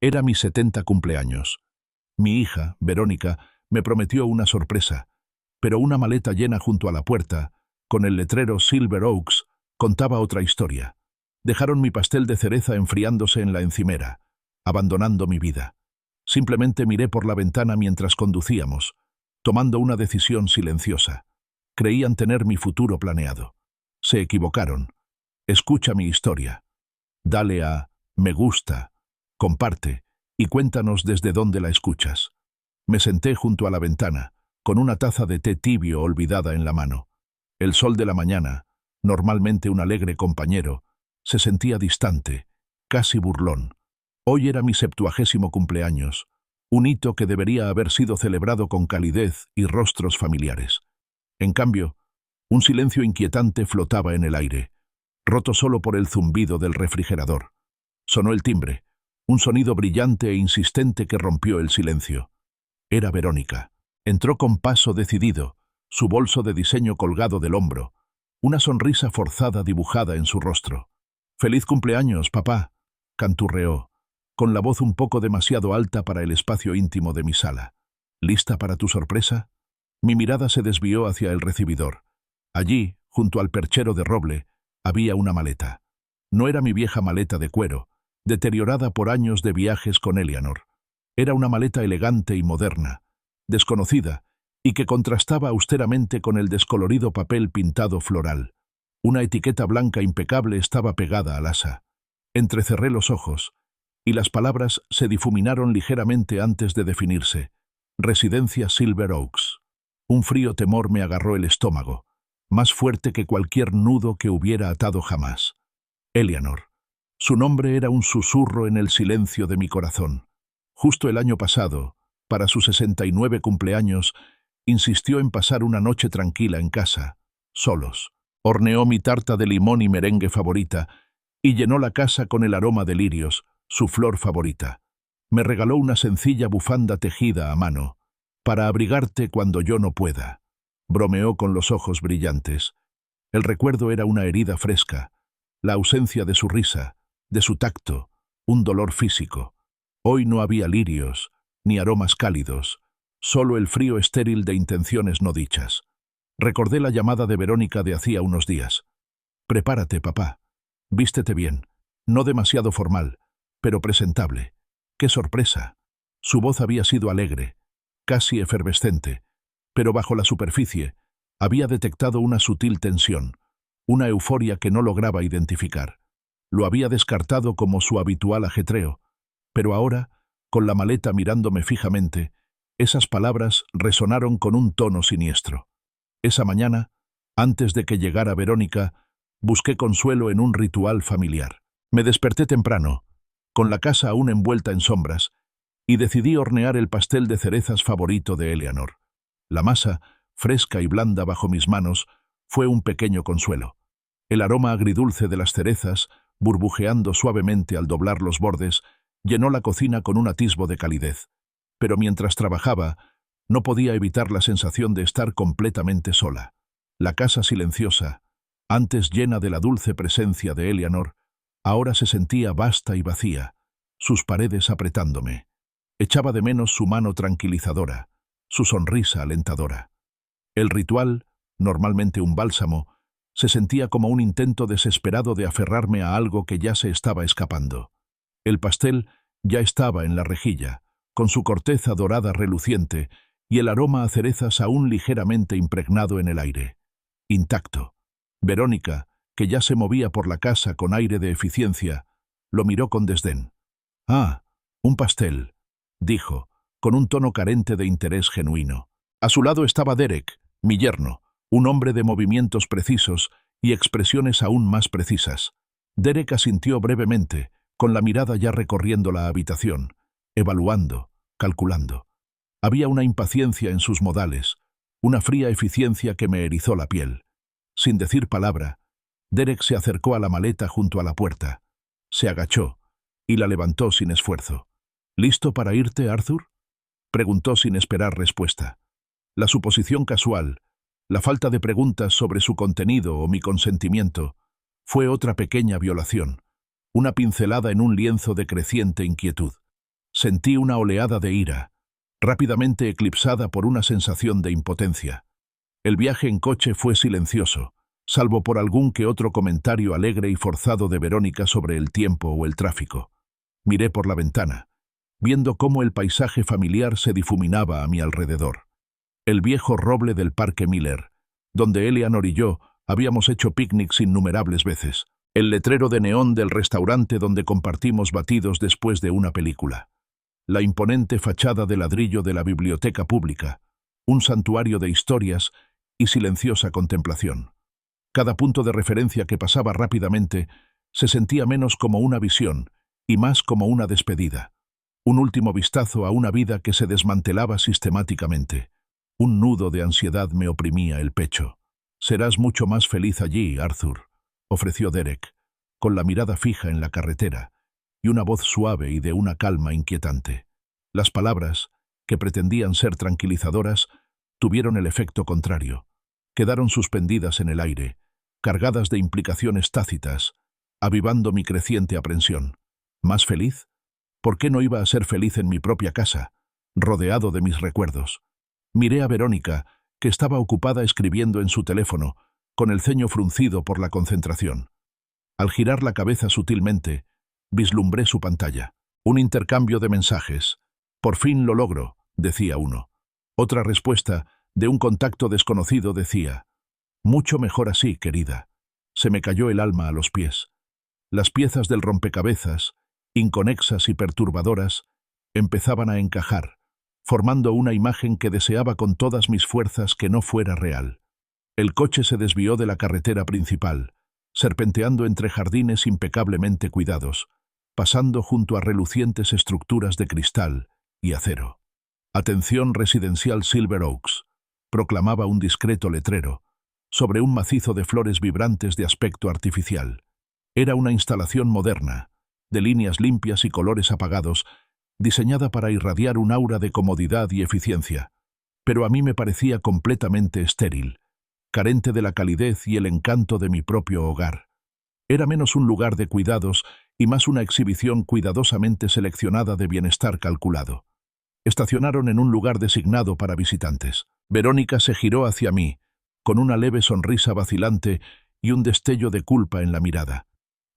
Era mi 70 cumpleaños. Mi hija, Verónica, me prometió una sorpresa, pero una maleta llena junto a la puerta, con el letrero Silver Oaks, contaba otra historia. Dejaron mi pastel de cereza enfriándose en la encimera, abandonando mi vida. Simplemente miré por la ventana mientras conducíamos, tomando una decisión silenciosa. Creían tener mi futuro planeado. Se equivocaron. Escucha mi historia. Dale a me gusta, comparte y cuéntanos desde dónde la escuchas. Me senté junto a la ventana, con una taza de té tibio olvidada en la mano. El sol de la mañana, normalmente un alegre compañero, se sentía distante, casi burlón. Hoy era mi 70º cumpleaños, un hito que debería haber sido celebrado con calidez y rostros familiares. En cambio, un silencio inquietante flotaba en el aire, roto solo por el zumbido del refrigerador. Sonó el timbre, un sonido brillante e insistente que rompió el silencio. Era Verónica. Entró con paso decidido, su bolso de diseño colgado del hombro, una sonrisa forzada dibujada en su rostro. «¡Feliz cumpleaños, papá!», canturreó, con la voz un poco demasiado alta para el espacio íntimo de mi sala. «¿Lista para tu sorpresa?». Mi mirada se desvió hacia el recibidor. Allí, junto al perchero de roble, había una maleta. No era mi vieja maleta de cuero, deteriorada por años de viajes con Eleanor. Era una maleta elegante y moderna, desconocida, y que contrastaba austeramente con el descolorido papel pintado floral. Una etiqueta blanca impecable estaba pegada al asa. Entrecerré los ojos, y las palabras se difuminaron ligeramente antes de definirse. Residencia Silver Oaks. Un frío temor me agarró el estómago, más fuerte que cualquier nudo que hubiera atado jamás. Eleanor. Su nombre era un susurro en el silencio de mi corazón. Justo el año pasado, para su 69 cumpleaños, insistió en pasar una noche tranquila en casa, solos. Horneó mi tarta de limón y merengue favorita y llenó la casa con el aroma de lirios, su flor favorita. Me regaló una sencilla bufanda tejida a mano, para abrigarte cuando yo no pueda. Bromeó con los ojos brillantes. El recuerdo era una herida fresca, la ausencia de su risa, de su tacto, un dolor físico. Hoy no había lirios, ni aromas cálidos, solo el frío estéril de intenciones no dichas. Recordé la llamada de Verónica de hacía unos días. «Prepárate, papá. Vístete bien. No demasiado formal, pero presentable». ¡Qué sorpresa! Su voz había sido alegre, casi efervescente, pero bajo la superficie había detectado una sutil tensión, una euforia que no lograba identificar. Lo había descartado como su habitual ajetreo, pero ahora, con la maleta mirándome fijamente, esas palabras resonaron con un tono siniestro. Esa mañana, antes de que llegara Verónica, busqué consuelo en un ritual familiar. Me desperté temprano, con la casa aún envuelta en sombras, y decidí hornear el pastel de cerezas favorito de Eleanor. La masa, fresca y blanda bajo mis manos, fue un pequeño consuelo. El aroma agridulce de las cerezas, burbujeando suavemente al doblar los bordes, llenó la cocina con un atisbo de calidez. Pero mientras trabajaba, no podía evitar la sensación de estar completamente sola. La casa silenciosa, antes llena de la dulce presencia de Eleanor, ahora se sentía vasta y vacía, sus paredes apretándome. Echaba de menos su mano tranquilizadora, su sonrisa alentadora. El ritual, normalmente un bálsamo, se sentía como un intento desesperado de aferrarme a algo que ya se estaba escapando. El pastel ya estaba en la rejilla, con su corteza dorada reluciente y el aroma a cerezas aún ligeramente impregnado en el aire. Intacto. Verónica, que ya se movía por la casa con aire de eficiencia, lo miró con desdén. «Ah, un pastel», dijo, con un tono carente de interés genuino. A su lado estaba Derek, mi yerno, un hombre de movimientos precisos y expresiones aún más precisas. Derek asintió brevemente, con la mirada ya recorriendo la habitación, evaluando, calculando. Había una impaciencia en sus modales, una fría eficiencia que me erizó la piel. Sin decir palabra, Derek se acercó a la maleta junto a la puerta, se agachó y la levantó sin esfuerzo. «¿Listo para irte, Arthur?», preguntó sin esperar respuesta. La suposición casual, la falta de preguntas sobre su contenido o mi consentimiento, fue otra pequeña violación, una pincelada en un lienzo de creciente inquietud. Sentí una oleada de ira, rápidamente eclipsada por una sensación de impotencia. El viaje en coche fue silencioso, salvo por algún que otro comentario alegre y forzado de Verónica sobre el tiempo o el tráfico. Miré por la ventana, viendo cómo el paisaje familiar se difuminaba a mi alrededor. El viejo roble del Parque Miller, donde Eleanor y yo habíamos hecho picnics innumerables veces. El letrero de neón del restaurante donde compartimos batidos después de una película. La imponente fachada de ladrillo de la biblioteca pública, un santuario de historias y silenciosa contemplación. Cada punto de referencia que pasaba rápidamente se sentía menos como una visión y más como una despedida. Un último vistazo a una vida que se desmantelaba sistemáticamente. Un nudo de ansiedad me oprimía el pecho. «Serás mucho más feliz allí, Arthur», ofreció Derek, con la mirada fija en la carretera y una voz suave y de una calma inquietante. Las palabras, que pretendían ser tranquilizadoras, tuvieron el efecto contrario. Quedaron suspendidas en el aire, cargadas de implicaciones tácitas, avivando mi creciente aprensión. ¿Más feliz? ¿Por qué no iba a ser feliz en mi propia casa, rodeado de mis recuerdos? Miré a Verónica, que estaba ocupada escribiendo en su teléfono, con el ceño fruncido por la concentración. Al girar la cabeza sutilmente, vislumbré su pantalla. Un intercambio de mensajes. «Por fin lo logro», decía uno. Otra respuesta, de un contacto desconocido, decía: «Mucho mejor así, querida». Se me cayó el alma a los pies. Las piezas del rompecabezas, inconexas y perturbadoras, empezaban a encajar, formando una imagen que deseaba con todas mis fuerzas que no fuera real. El coche se desvió de la carretera principal, serpenteando entre jardines impecablemente cuidados, pasando junto a relucientes estructuras de cristal y acero. «Atención residencial Silver Oaks», proclamaba un discreto letrero, sobre un macizo de flores vibrantes de aspecto artificial. Era una instalación moderna, de líneas limpias y colores apagados, diseñada para irradiar un aura de comodidad y eficiencia, pero a mí me parecía completamente estéril, carente de la calidez y el encanto de mi propio hogar. Era menos un lugar de cuidados y más una exhibición cuidadosamente seleccionada de bienestar calculado. Estacionaron en un lugar designado para visitantes. Verónica se giró hacia mí, con una leve sonrisa vacilante y un destello de culpa en la mirada.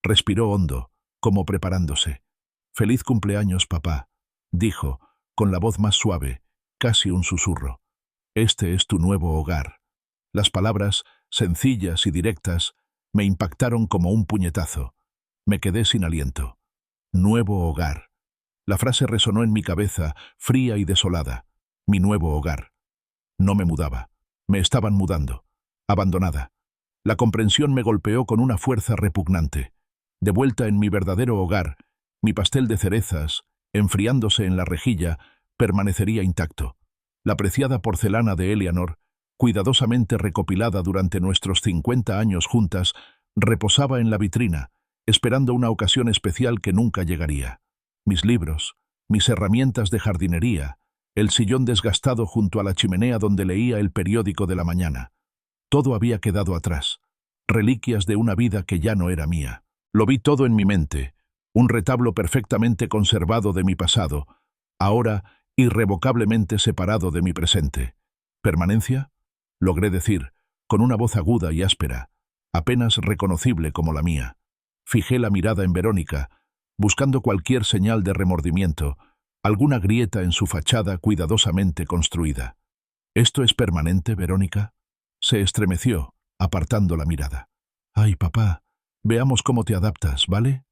Respiró hondo, como preparándose. «Feliz cumpleaños, papá», dijo, con la voz más suave, casi un susurro. «Este es tu nuevo hogar». Las palabras, sencillas y directas, me impactaron como un puñetazo. Me quedé sin aliento. «Nuevo hogar». La frase resonó en mi cabeza, fría y desolada. Mi nuevo hogar. No me mudaba. Me estaban mudando. Abandonada. La comprensión me golpeó con una fuerza repugnante. De vuelta en mi verdadero hogar, mi pastel de cerezas, enfriándose en la rejilla, permanecería intacto. La preciada porcelana de Eleanor, cuidadosamente recopilada durante nuestros 50 años juntas, reposaba en la vitrina, esperando una ocasión especial que nunca llegaría. Mis libros, mis herramientas de jardinería, el sillón desgastado junto a la chimenea donde leía el periódico de la mañana. Todo había quedado atrás, reliquias de una vida que ya no era mía. Lo vi todo en mi mente, un retablo perfectamente conservado de mi pasado, ahora irrevocablemente separado de mi presente. ¿Permanencia?, logré decir, con una voz aguda y áspera, apenas reconocible como la mía. Fijé la mirada en Verónica, buscando cualquier señal de remordimiento, alguna grieta en su fachada cuidadosamente construida. «¿Esto es permanente, Verónica?». Se estremeció, apartando la mirada. «Ay, papá, veamos cómo te adaptas, ¿vale?»,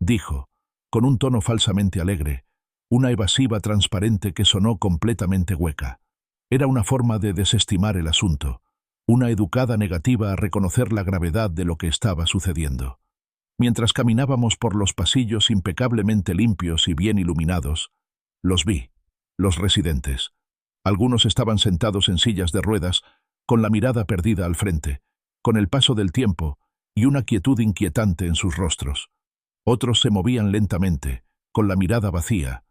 dijo, con un tono falsamente alegre, una evasiva transparente que sonó completamente hueca. Era una forma de desestimar el asunto, una educada negativa a reconocer la gravedad de lo que estaba sucediendo. Mientras caminábamos por los pasillos impecablemente limpios y bien iluminados, los vi, los residentes. Algunos estaban sentados en sillas de ruedas, con la mirada perdida al frente, con el paso del tiempo y una quietud inquietante en sus rostros. Otros se movían lentamente, con la mirada vacía,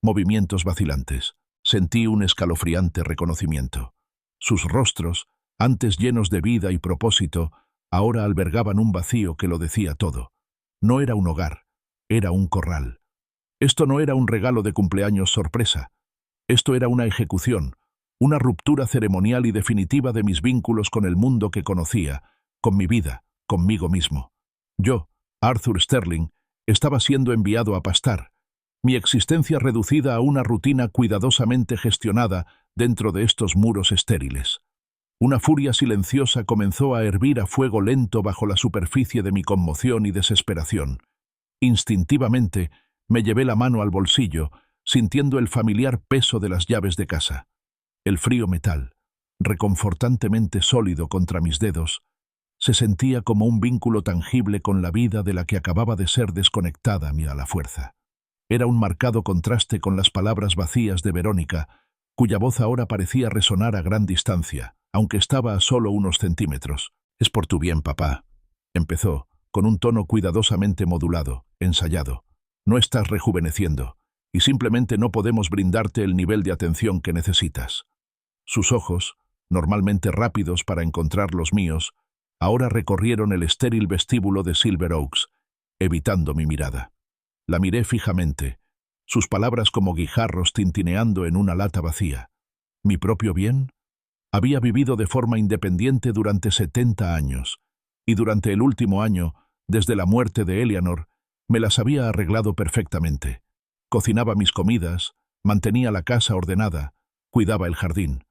movimientos vacilantes. Sentí un escalofriante reconocimiento. Sus rostros, antes llenos de vida y propósito, ahora albergaban un vacío que lo decía todo. No era un hogar, era un corral. Esto no era un regalo de cumpleaños sorpresa. Esto era una ejecución, una ruptura ceremonial y definitiva de mis vínculos con el mundo que conocía, con mi vida, conmigo mismo. Yo, Arthur Sterling, estaba siendo enviado a pastar, mi existencia reducida a una rutina cuidadosamente gestionada dentro de estos muros estériles. Una furia silenciosa comenzó a hervir a fuego lento bajo la superficie de mi conmoción y desesperación. Instintivamente, me llevé la mano al bolsillo, sintiendo el familiar peso de las llaves de casa. El frío metal, reconfortantemente sólido contra mis dedos, se sentía como un vínculo tangible con la vida de la que acababa de ser desconectada a la fuerza. Era un marcado contraste con las palabras vacías de Verónica, cuya voz ahora parecía resonar a gran distancia, aunque estaba a solo unos centímetros. «Es por tu bien, papá», empezó, con un tono cuidadosamente modulado, ensayado. «No estás rejuveneciendo, y simplemente no podemos brindarte el nivel de atención que necesitas». Sus ojos, normalmente rápidos para encontrar los míos, ahora recorrieron el estéril vestíbulo de Silver Oaks, evitando mi mirada. La miré fijamente, sus palabras como guijarros tintineando en una lata vacía. ¿Mi propio bien? Había vivido de forma independiente durante 70 años, y durante el último año, desde la muerte de Eleanor, me las había arreglado perfectamente. Cocinaba mis comidas, mantenía la casa ordenada, cuidaba el jardín.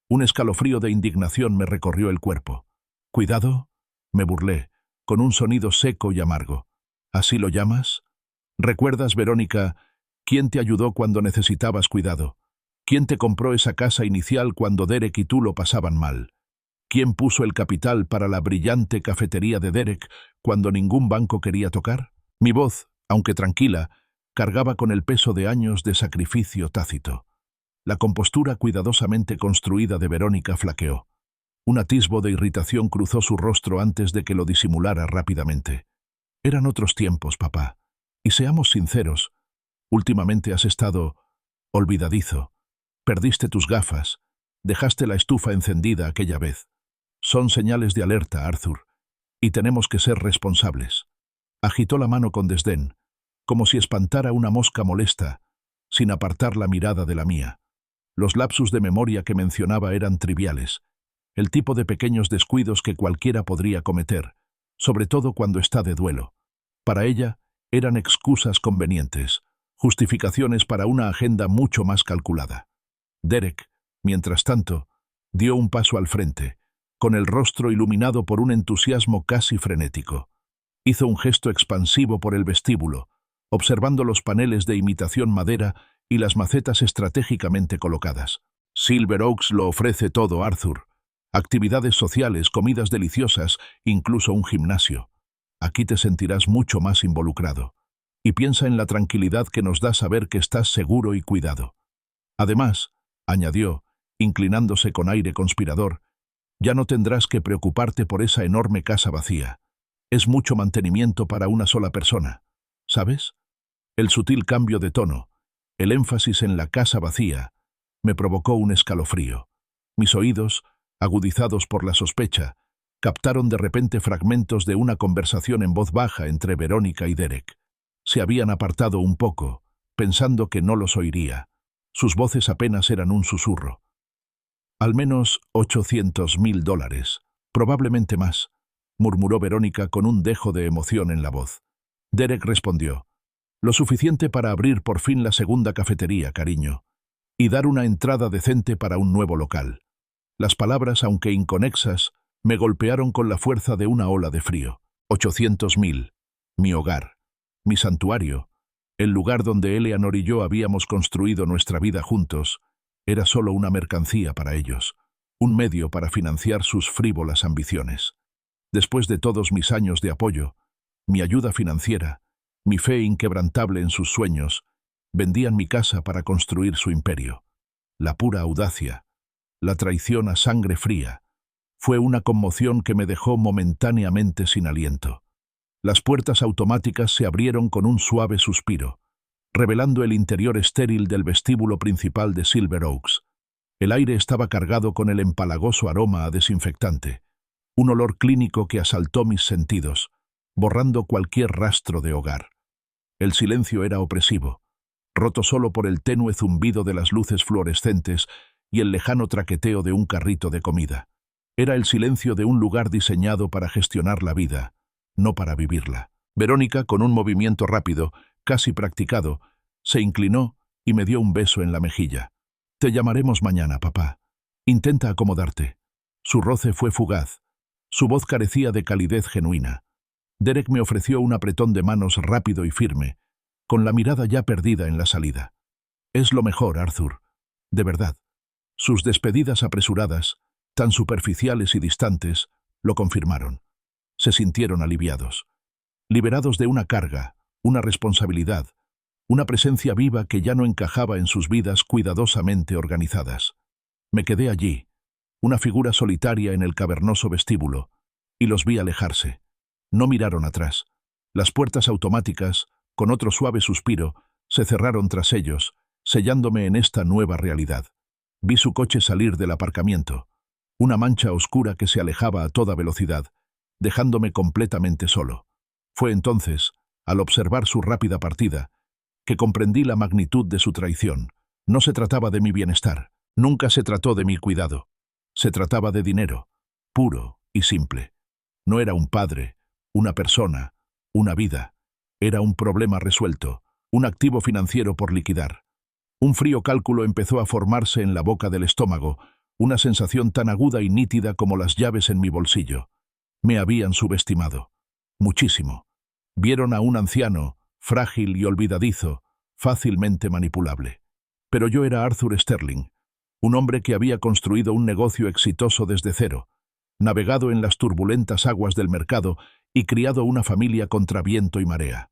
Un escalofrío de indignación me recorrió el cuerpo. «¿Cuidado?», me burlé, con un sonido seco y amargo. «¿Así lo llamas? ¿Recuerdas, Verónica, quién te ayudó cuando necesitabas cuidado? ¿Quién te compró esa casa inicial cuando Derek y tú lo pasaban mal? ¿Quién puso el capital para la brillante cafetería de Derek cuando ningún banco quería tocar?» Mi voz, aunque tranquila, cargaba con el peso de años de sacrificio tácito. La compostura cuidadosamente construida de Verónica flaqueó. Un atisbo de irritación cruzó su rostro antes de que lo disimulara rápidamente. «Eran otros tiempos, papá. Y seamos sinceros, últimamente has estado olvidadizo. Perdiste tus gafas, dejaste la estufa encendida aquella vez. Son señales de alerta, Arthur, y tenemos que ser responsables». Agitó la mano con desdén, como si espantara una mosca molesta, sin apartar la mirada de la mía. Los lapsus de memoria que mencionaba eran triviales, el tipo de pequeños descuidos que cualquiera podría cometer, sobre todo cuando está de duelo. Para ella, eran excusas convenientes, justificaciones para una agenda mucho más calculada. Derek, mientras tanto, dio un paso al frente, con el rostro iluminado por un entusiasmo casi frenético. Hizo un gesto expansivo por el vestíbulo, observando los paneles de imitación madera y las macetas estratégicamente colocadas. «Silver Oaks lo ofrece todo, Arthur. Actividades sociales, comidas deliciosas, incluso un gimnasio. Aquí te sentirás mucho más involucrado. Y piensa en la tranquilidad que nos da saber que estás seguro y cuidado. Además», añadió, inclinándose con aire conspirador, «ya no tendrás que preocuparte por esa enorme casa vacía. Es mucho mantenimiento para una sola persona, ¿sabes?». El sutil cambio de tono, el énfasis en la casa vacía, me provocó un escalofrío. Mis oídos, agudizados por la sospecha, captaron de repente fragmentos de una conversación en voz baja entre Verónica y Derek. Se habían apartado un poco, pensando que no los oiría. Sus voces apenas eran un susurro. «Al menos $800,000, probablemente más», murmuró Verónica con un dejo de emoción en la voz. Derek respondió: «Lo suficiente para abrir por fin la segunda cafetería, cariño, y dar una entrada decente para un nuevo local». Las palabras, aunque inconexas, me golpearon con la fuerza de una ola de frío. 800,000. Mi hogar, mi santuario, el lugar donde Eleanor y yo habíamos construido nuestra vida juntos, era solo una mercancía para ellos, un medio para financiar sus frívolas ambiciones. Después de todos mis años de apoyo, mi ayuda financiera, mi fe inquebrantable en sus sueños, vendían mi casa para construir su imperio. La pura audacia, la traición a sangre fría, fue una conmoción que me dejó momentáneamente sin aliento. Las puertas automáticas se abrieron con un suave suspiro, revelando el interior estéril del vestíbulo principal de Silver Oaks. El aire estaba cargado con el empalagoso aroma a desinfectante, un olor clínico que asaltó mis sentidos, borrando cualquier rastro de hogar. El silencio era opresivo, roto solo por el tenue zumbido de las luces fluorescentes y el lejano traqueteo de un carrito de comida. Era el silencio de un lugar diseñado para gestionar la vida, no para vivirla. Verónica, con un movimiento rápido, casi practicado, se inclinó y me dio un beso en la mejilla. «Te llamaremos mañana, papá. Intenta acomodarte». Su roce fue fugaz. Su voz carecía de calidez genuina. Derek me ofreció un apretón de manos rápido y firme, con la mirada ya perdida en la salida. «Es lo mejor, Arthur. De verdad». Sus despedidas apresuradas, tan superficiales y distantes, lo confirmaron. Se sintieron aliviados. Liberados de una carga, una responsabilidad, una presencia viva que ya no encajaba en sus vidas cuidadosamente organizadas. Me quedé allí, una figura solitaria en el cavernoso vestíbulo, y los vi alejarse. No miraron atrás. Las puertas automáticas, con otro suave suspiro, se cerraron tras ellos, sellándome en esta nueva realidad. Vi su coche salir del aparcamiento, una mancha oscura que se alejaba a toda velocidad, dejándome completamente solo. Fue entonces, al observar su rápida partida, que comprendí la magnitud de su traición. No se trataba de mi bienestar, nunca se trató de mi cuidado. Se trataba de dinero, puro y simple. No era un padre, una persona, una vida. Era un problema resuelto, un activo financiero por liquidar. Un frío cálculo empezó a formarse en la boca del estómago, una sensación tan aguda y nítida como las llaves en mi bolsillo. Me habían subestimado. Muchísimo. Vieron a un anciano, frágil y olvidadizo, fácilmente manipulable. Pero yo era Arthur Sterling, un hombre que había construido un negocio exitoso desde cero, navegado en las turbulentas aguas del mercado y criado una familia contra viento y marea.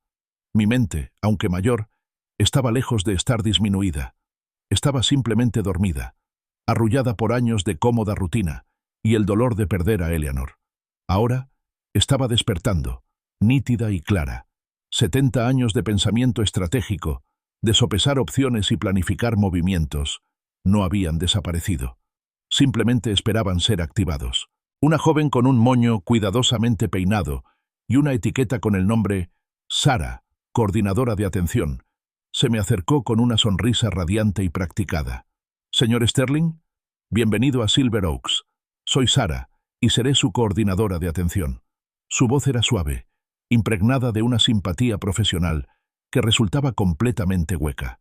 Mi mente, aunque mayor, estaba lejos de estar disminuida. Estaba simplemente dormida, arrullada por años de cómoda rutina y el dolor de perder a Eleanor. Ahora estaba despertando, nítida y clara. 70 años de pensamiento estratégico, de sopesar opciones y planificar movimientos, no habían desaparecido. Simplemente esperaban ser activados. Una joven con un moño cuidadosamente peinado y una etiqueta con el nombre Sara, coordinadora de atención, se me acercó con una sonrisa radiante y practicada. «Señor Sterling, bienvenido a Silver Oaks. Soy Sara y seré su coordinadora de atención». Su voz era suave, impregnada de una simpatía profesional que resultaba completamente hueca.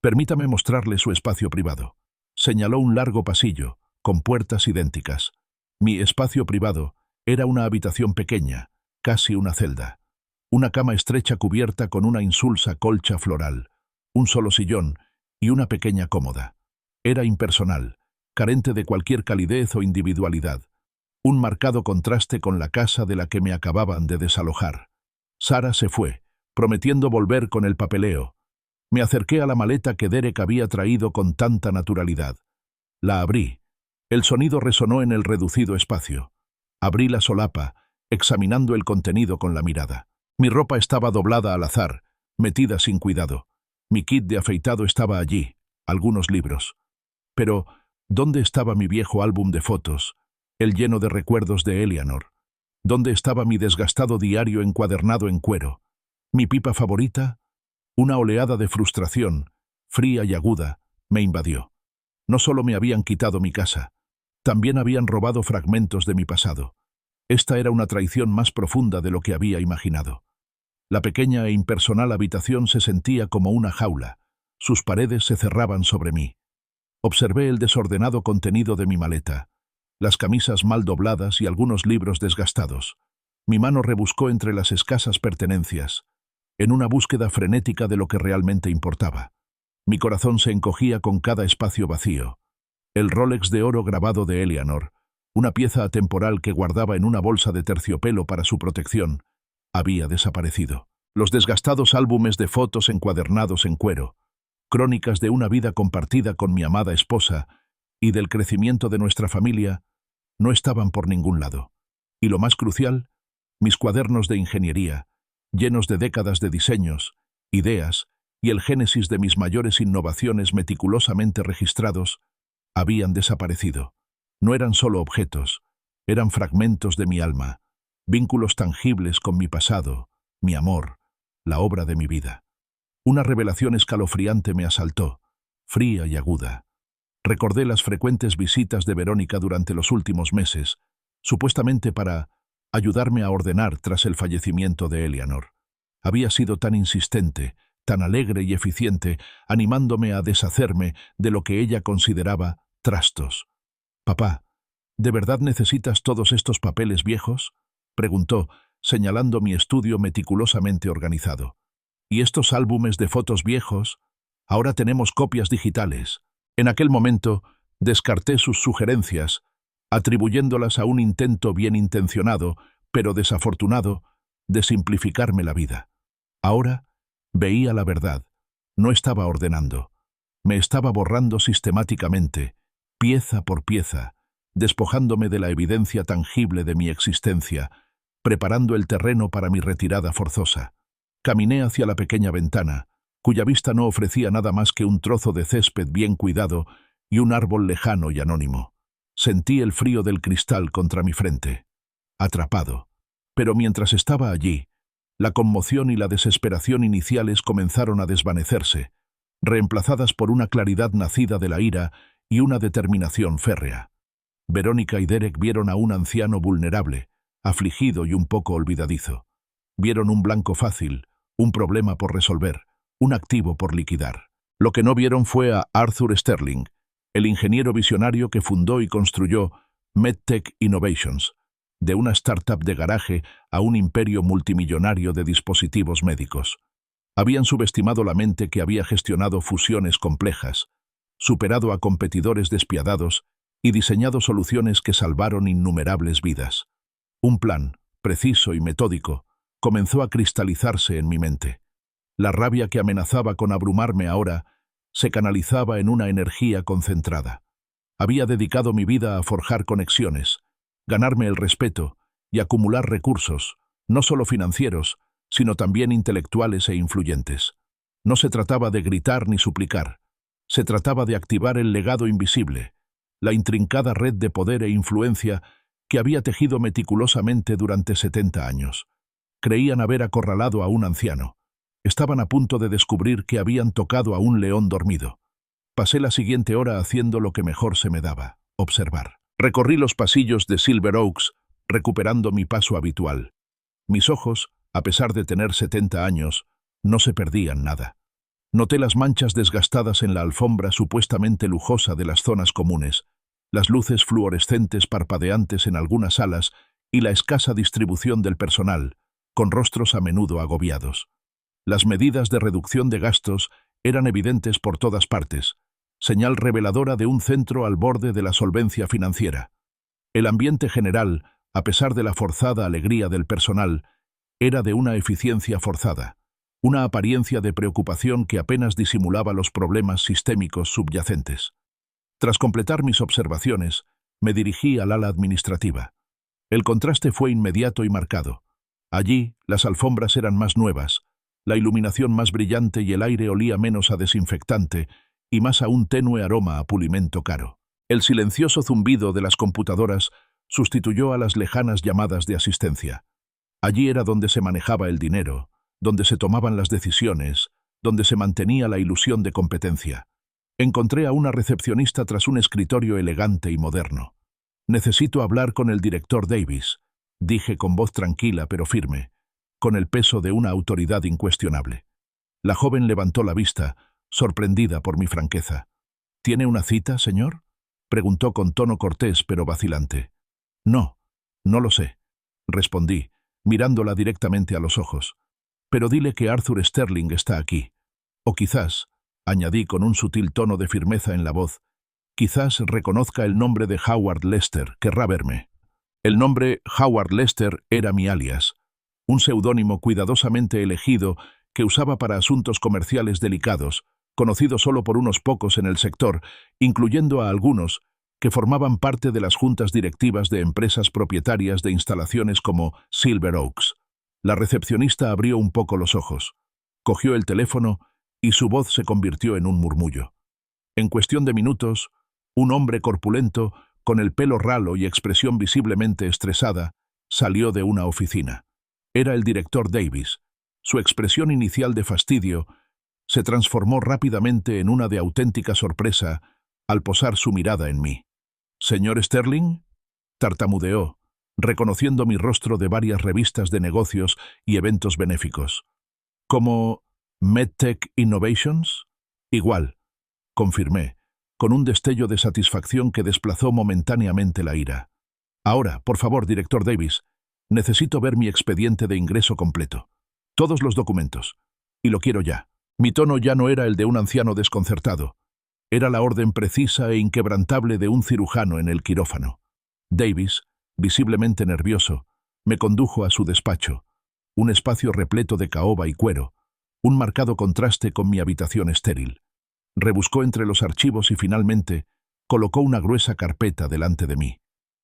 «Permítame mostrarle su espacio privado». Señaló un largo pasillo, con puertas idénticas. Mi espacio privado era una habitación pequeña, casi una celda. Una cama estrecha cubierta con una insulsa colcha floral, un solo sillón y una pequeña cómoda. Era impersonal, carente de cualquier calidez o individualidad. Un marcado contraste con la casa de la que me acababan de desalojar. Sara se fue, prometiendo volver con el papeleo. Me acerqué a la maleta que Derek había traído con tanta naturalidad. La abrí. El sonido resonó en el reducido espacio. Abrí la solapa, examinando el contenido con la mirada. Mi ropa estaba doblada al azar, metida sin cuidado. Mi kit de afeitado estaba allí, algunos libros. Pero, ¿dónde estaba mi viejo álbum de fotos, el lleno de recuerdos de Eleanor? ¿Dónde estaba mi desgastado diario encuadernado en cuero? ¿Mi pipa favorita? Una oleada de frustración, fría y aguda, me invadió. No solo me habían quitado mi casa, también habían robado fragmentos de mi pasado. Esta era una traición más profunda de lo que había imaginado. La pequeña e impersonal habitación se sentía como una jaula. Sus paredes se cerraban sobre mí. Observé el desordenado contenido de mi maleta, las camisas mal dobladas y algunos libros desgastados. Mi mano rebuscó entre las escasas pertenencias, en una búsqueda frenética de lo que realmente importaba. Mi corazón se encogía con cada espacio vacío. El Rolex de oro grabado de Eleanor, una pieza atemporal que guardaba en una bolsa de terciopelo para su protección, había desaparecido. Los desgastados álbumes de fotos encuadernados en cuero, crónicas de una vida compartida con mi amada esposa y del crecimiento de nuestra familia, no estaban por ningún lado. Y lo más crucial, mis cuadernos de ingeniería, llenos de décadas de diseños, ideas y el génesis de mis mayores innovaciones meticulosamente registrados, habían desaparecido. No eran solo objetos, eran fragmentos de mi alma, vínculos tangibles con mi pasado, mi amor, la obra de mi vida. Una revelación escalofriante me asaltó, fría y aguda. Recordé las frecuentes visitas de Verónica durante los últimos meses, supuestamente para ayudarme a ordenar tras el fallecimiento de Eleanor. Había sido tan insistente, tan alegre y eficiente, animándome a deshacerme de lo que ella consideraba trastos. «Papá, ¿de verdad necesitas todos estos papeles viejos?», preguntó, señalando mi estudio meticulosamente organizado. «¿Y estos álbumes de fotos viejos? Ahora tenemos copias digitales». En aquel momento descarté sus sugerencias, atribuyéndolas a un intento bien intencionado, pero desafortunado, de simplificarme la vida. Ahora veía la verdad. No estaba ordenando. Me estaba borrando sistemáticamente, pieza por pieza, despojándome de la evidencia tangible de mi existencia, preparando el terreno para mi retirada forzosa. Caminé hacia la pequeña ventana, cuya vista no ofrecía nada más que un trozo de césped bien cuidado y un árbol lejano y anónimo. Sentí el frío del cristal contra mi frente. Atrapado. Pero mientras estaba allí, la conmoción y la desesperación iniciales comenzaron a desvanecerse, reemplazadas por una claridad nacida de la ira y una determinación férrea. Verónica y Derek vieron a un anciano vulnerable, afligido y un poco olvidadizo. Vieron un blanco fácil, un problema por resolver, un activo por liquidar. Lo que no vieron fue a Arthur Sterling, el ingeniero visionario que fundó y construyó MedTech Innovations, de una startup de garaje a un imperio multimillonario de dispositivos médicos. Habían subestimado la mente que había gestionado fusiones complejas, superado a competidores despiadados y diseñado soluciones que salvaron innumerables vidas. Un plan, preciso y metódico, comenzó a cristalizarse en mi mente. La rabia que amenazaba con abrumarme ahora se canalizaba en una energía concentrada. Había dedicado mi vida a forjar conexiones, ganarme el respeto y acumular recursos, no solo financieros, sino también intelectuales e influyentes. No se trataba de gritar ni suplicar. Se trataba de activar el legado invisible, la intrincada red de poder e influencia que había tejido meticulosamente durante 70 años. Creían haber acorralado a un anciano. Estaban a punto de descubrir que habían tocado a un león dormido. Pasé la siguiente hora haciendo lo que mejor se me daba, observar. Recorrí los pasillos de Silver Oaks, recuperando mi paso habitual. Mis ojos, a pesar de tener 70 años, no se perdían nada. Noté las manchas desgastadas en la alfombra supuestamente lujosa de las zonas comunes, las luces fluorescentes parpadeantes en algunas salas y la escasa distribución del personal, con rostros a menudo agobiados. Las medidas de reducción de gastos eran evidentes por todas partes, señal reveladora de un centro al borde de la solvencia financiera. El ambiente general, a pesar de la forzada alegría del personal, era de una eficiencia forzada, una apariencia de preocupación que apenas disimulaba los problemas sistémicos subyacentes. Tras completar mis observaciones, me dirigí al ala administrativa. El contraste fue inmediato y marcado. Allí, las alfombras eran más nuevas, la iluminación más brillante y el aire olía menos a desinfectante y más a un tenue aroma a pulimento caro. El silencioso zumbido de las computadoras sustituyó a las lejanas llamadas de asistencia. Allí era donde se manejaba el dinero, donde se tomaban las decisiones, donde se mantenía la ilusión de competencia. Encontré a una recepcionista tras un escritorio elegante y moderno. «Necesito hablar con el director Davis», dije con voz tranquila pero firme, con el peso de una autoridad incuestionable. La joven levantó la vista, sorprendida por mi franqueza. «¿Tiene una cita, señor?», preguntó con tono cortés pero vacilante. «No, no lo sé», respondí, mirándola directamente a los ojos. «Pero dile que Arthur Sterling está aquí. O quizás», añadí con un sutil tono de firmeza en la voz, «quizás reconozca el nombre de Howard Lester, querrá verme». El nombre Howard Lester era mi alias, un seudónimo cuidadosamente elegido que usaba para asuntos comerciales delicados, conocido solo por unos pocos en el sector, incluyendo a algunos que formaban parte de las juntas directivas de empresas propietarias de instalaciones como Silver Oaks. La recepcionista abrió un poco los ojos, cogió el teléfono y su voz se convirtió en un murmullo. En cuestión de minutos, un hombre corpulento, con el pelo ralo y expresión visiblemente estresada, salió de una oficina. Era el director Davis. Su expresión inicial de fastidio se transformó rápidamente en una de auténtica sorpresa al posar su mirada en mí. «¿Señor Sterling?», tartamudeó, reconociendo mi rostro de varias revistas de negocios y eventos benéficos. «¿Como MedTech Innovations?» «Igual», confirmé, con un destello de satisfacción que desplazó momentáneamente la ira. «Ahora, por favor, director Davis, necesito ver mi expediente de ingreso completo. Todos los documentos. Y lo quiero ya». Mi tono ya no era el de un anciano desconcertado. Era la orden precisa e inquebrantable de un cirujano en el quirófano. Davis, visiblemente nervioso, me condujo a su despacho, un espacio repleto de caoba y cuero, un marcado contraste con mi habitación estéril. Rebuscó entre los archivos y finalmente colocó una gruesa carpeta delante de mí.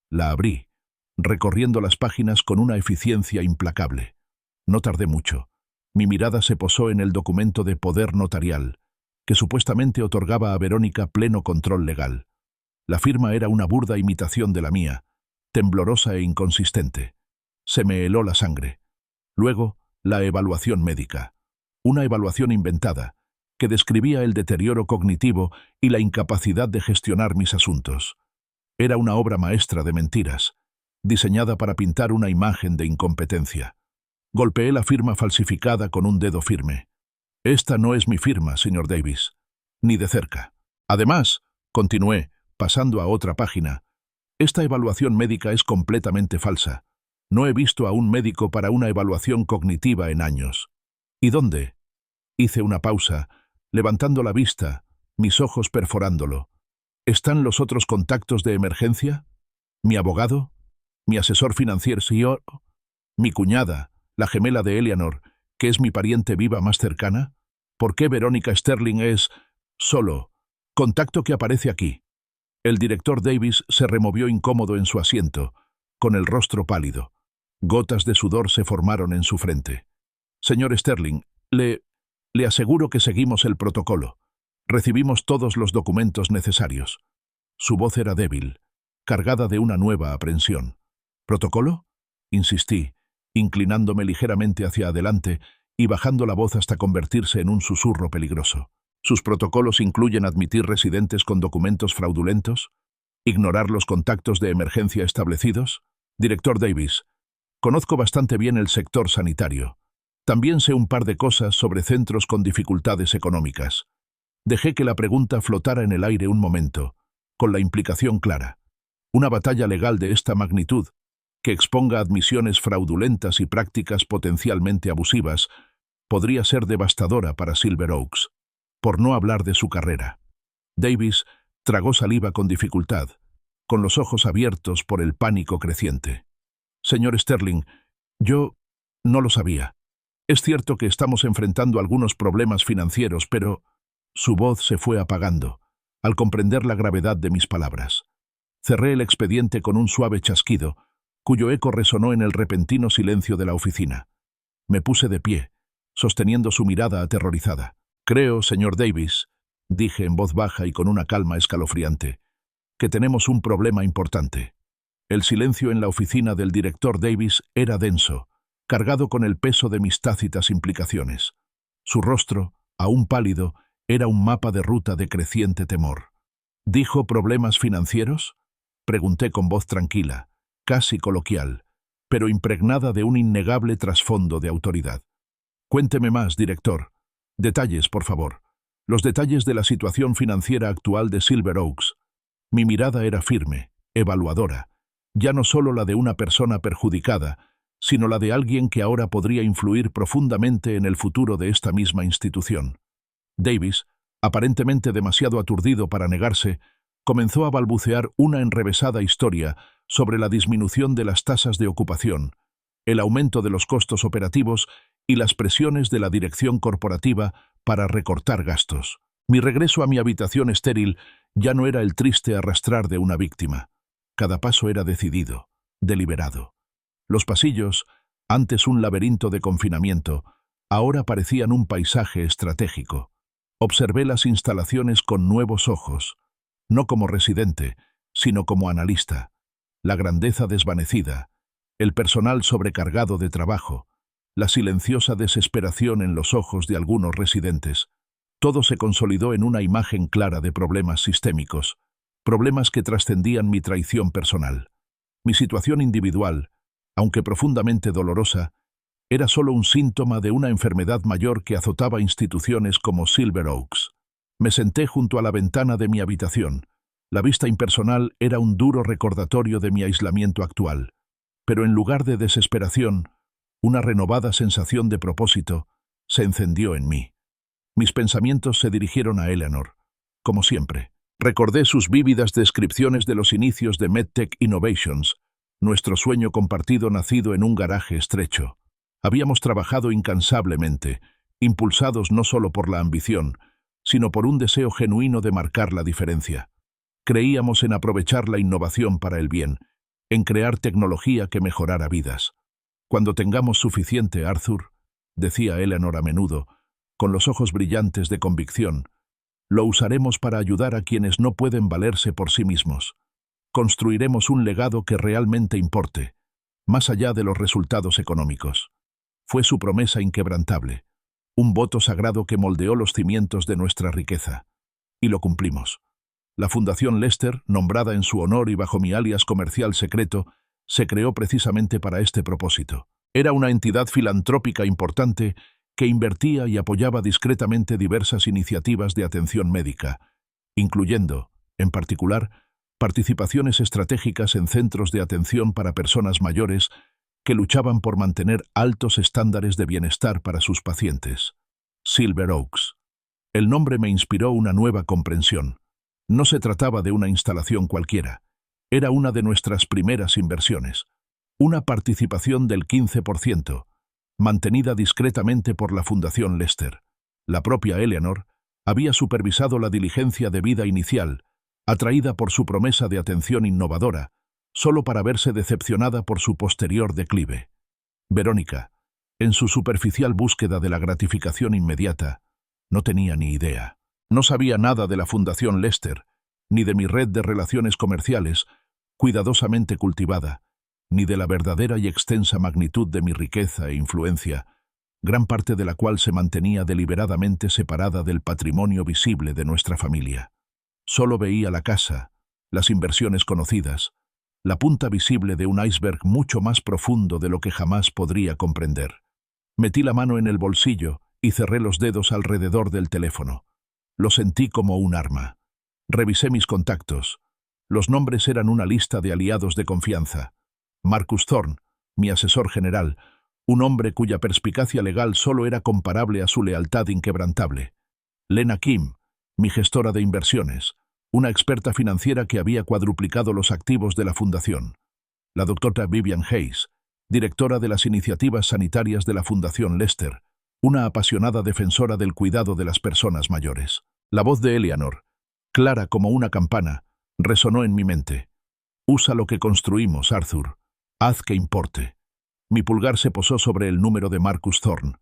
La abrí, recorriendo las páginas con una eficiencia implacable. No tardé mucho. Mi mirada se posó en el documento de poder notarial, que supuestamente otorgaba a Verónica pleno control legal. La firma era una burda imitación de la mía, temblorosa e inconsistente. Se me heló la sangre. Luego, la evaluación médica. Una evaluación inventada, que describía el deterioro cognitivo y la incapacidad de gestionar mis asuntos. Era una obra maestra de mentiras, diseñada para pintar una imagen de incompetencia. Golpeé la firma falsificada con un dedo firme. «Esta no es mi firma, señor Davis, ni de cerca. Además», continué, pasando a otra página, «esta evaluación médica es completamente falsa. No he visto a un médico para una evaluación cognitiva en años». «¿Y dónde?». Hice una pausa, levantando la vista, mis ojos perforándolo. «¿Están los otros contactos de emergencia? ¿Mi abogado? ¿Mi asesor financiero? ¿Mi cuñada? ¿La gemela de Eleanor, que es mi pariente viva más cercana? ¿Por qué Verónica Sterling es solo contacto que aparece aquí?» El director Davis se removió incómodo en su asiento, con el rostro pálido. Gotas de sudor se formaron en su frente. «Señor Sterling, le aseguro que seguimos el protocolo. Recibimos todos los documentos necesarios». Su voz era débil, cargada de una nueva aprensión. «¿Protocolo?», insistí, inclinándome ligeramente hacia adelante y bajando la voz hasta convertirse en un susurro peligroso. ¿Sus protocolos incluyen admitir residentes con documentos fraudulentos? ¿Ignorar los contactos de emergencia establecidos? Director Davis, conozco bastante bien el sector sanitario. También sé un par de cosas sobre centros con dificultades económicas. Dejé que la pregunta flotara en el aire un momento, con la implicación clara. Una batalla legal de esta magnitud, que exponga admisiones fraudulentas y prácticas potencialmente abusivas, podría ser devastadora para Silver Oaks, por no hablar de su carrera. Davis tragó saliva con dificultad, con los ojos abiertos por el pánico creciente. «Señor Sterling, yo no lo sabía. Es cierto que estamos enfrentando algunos problemas financieros, pero…» Su voz se fue apagando, al comprender la gravedad de mis palabras. Cerré el expediente con un suave chasquido, cuyo eco resonó en el repentino silencio de la oficina. Me puse de pie, sosteniendo su mirada aterrorizada. «Creo, señor Davis», dije en voz baja y con una calma escalofriante, «que tenemos un problema importante». El silencio en la oficina del director Davis era denso, cargado con el peso de mis tácitas implicaciones. Su rostro, aún pálido, era un mapa de ruta de creciente temor. «¿Dijo problemas financieros?», pregunté con voz tranquila, casi coloquial, pero impregnada de un innegable trasfondo de autoridad. «Cuénteme más, director. Detalles, por favor. Los detalles de la situación financiera actual de Silver Oaks». Mi mirada era firme, evaluadora, ya no solo la de una persona perjudicada, sino la de alguien que ahora podría influir profundamente en el futuro de esta misma institución. Davis, aparentemente demasiado aturdido para negarse, comenzó a balbucear una enrevesada historia sobre la disminución de las tasas de ocupación, el aumento de los costos operativos y las presiones de la dirección corporativa para recortar gastos. Mi regreso a mi habitación estéril ya no era el triste arrastrar de una víctima. Cada paso era decidido, deliberado. Los pasillos, antes un laberinto de confinamiento, ahora parecían un paisaje estratégico. Observé las instalaciones con nuevos ojos, no como residente, sino como analista. La grandeza desvanecida, el personal sobrecargado de trabajo, la silenciosa desesperación en los ojos de algunos residentes. Todo se consolidó en una imagen clara de problemas sistémicos, problemas que trascendían mi traición personal. Mi situación individual, aunque profundamente dolorosa, era solo un síntoma de una enfermedad mayor que azotaba instituciones como Silver Oaks. Me senté junto a la ventana de mi habitación. La vista impersonal era un duro recordatorio de mi aislamiento actual, pero en lugar de desesperación, una renovada sensación de propósito se encendió en mí. Mis pensamientos se dirigieron a Eleanor, como siempre. Recordé sus vívidas descripciones de los inicios de MedTech Innovations, nuestro sueño compartido nacido en un garaje estrecho. Habíamos trabajado incansablemente, impulsados no solo por la ambición, sino por un deseo genuino de marcar la diferencia. Creíamos en aprovechar la innovación para el bien, en crear tecnología que mejorara vidas. Cuando tengamos suficiente, Arthur, decía Eleanor a menudo, con los ojos brillantes de convicción, lo usaremos para ayudar a quienes no pueden valerse por sí mismos. Construiremos un legado que realmente importe, más allá de los resultados económicos. Fue su promesa inquebrantable, un voto sagrado que moldeó los cimientos de nuestra riqueza. Y lo cumplimos. La Fundación Lester, nombrada en su honor y bajo mi alias comercial secreto, se creó precisamente para este propósito. Era una entidad filantrópica importante que invertía y apoyaba discretamente diversas iniciativas de atención médica, incluyendo, en particular, participaciones estratégicas en centros de atención para personas mayores que luchaban por mantener altos estándares de bienestar para sus pacientes. Silver Oaks. El nombre me inspiró una nueva comprensión. No se trataba de una instalación cualquiera. Era una de nuestras primeras inversiones. Una participación del 15%, mantenida discretamente por la Fundación Lester. La propia Eleanor había supervisado la diligencia de vida inicial, atraída por su promesa de atención innovadora, solo para verse decepcionada por su posterior declive. Verónica, en su superficial búsqueda de la gratificación inmediata, no tenía ni idea. No sabía nada de la Fundación Lester, ni de mi red de relaciones comerciales, cuidadosamente cultivada, ni de la verdadera y extensa magnitud de mi riqueza e influencia, gran parte de la cual se mantenía deliberadamente separada del patrimonio visible de nuestra familia. Solo veía la casa, las inversiones conocidas, la punta visible de un iceberg mucho más profundo de lo que jamás podría comprender. Metí la mano en el bolsillo y cerré los dedos alrededor del teléfono. Lo sentí como un arma. Revisé mis contactos. Los nombres eran una lista de aliados de confianza. Marcus Thorne, mi asesor general, un hombre cuya perspicacia legal solo era comparable a su lealtad inquebrantable. Lena Kim, mi gestora de inversiones, una experta financiera que había cuadruplicado los activos de la fundación. La doctora Vivian Hayes, directora de las iniciativas sanitarias de la Fundación Lester, una apasionada defensora del cuidado de las personas mayores. La voz de Eleanor, clara como una campana, resonó en mi mente. Usa lo que construimos, Arthur. Haz que importe. Mi pulgar se posó sobre el número de Marcus Thorne.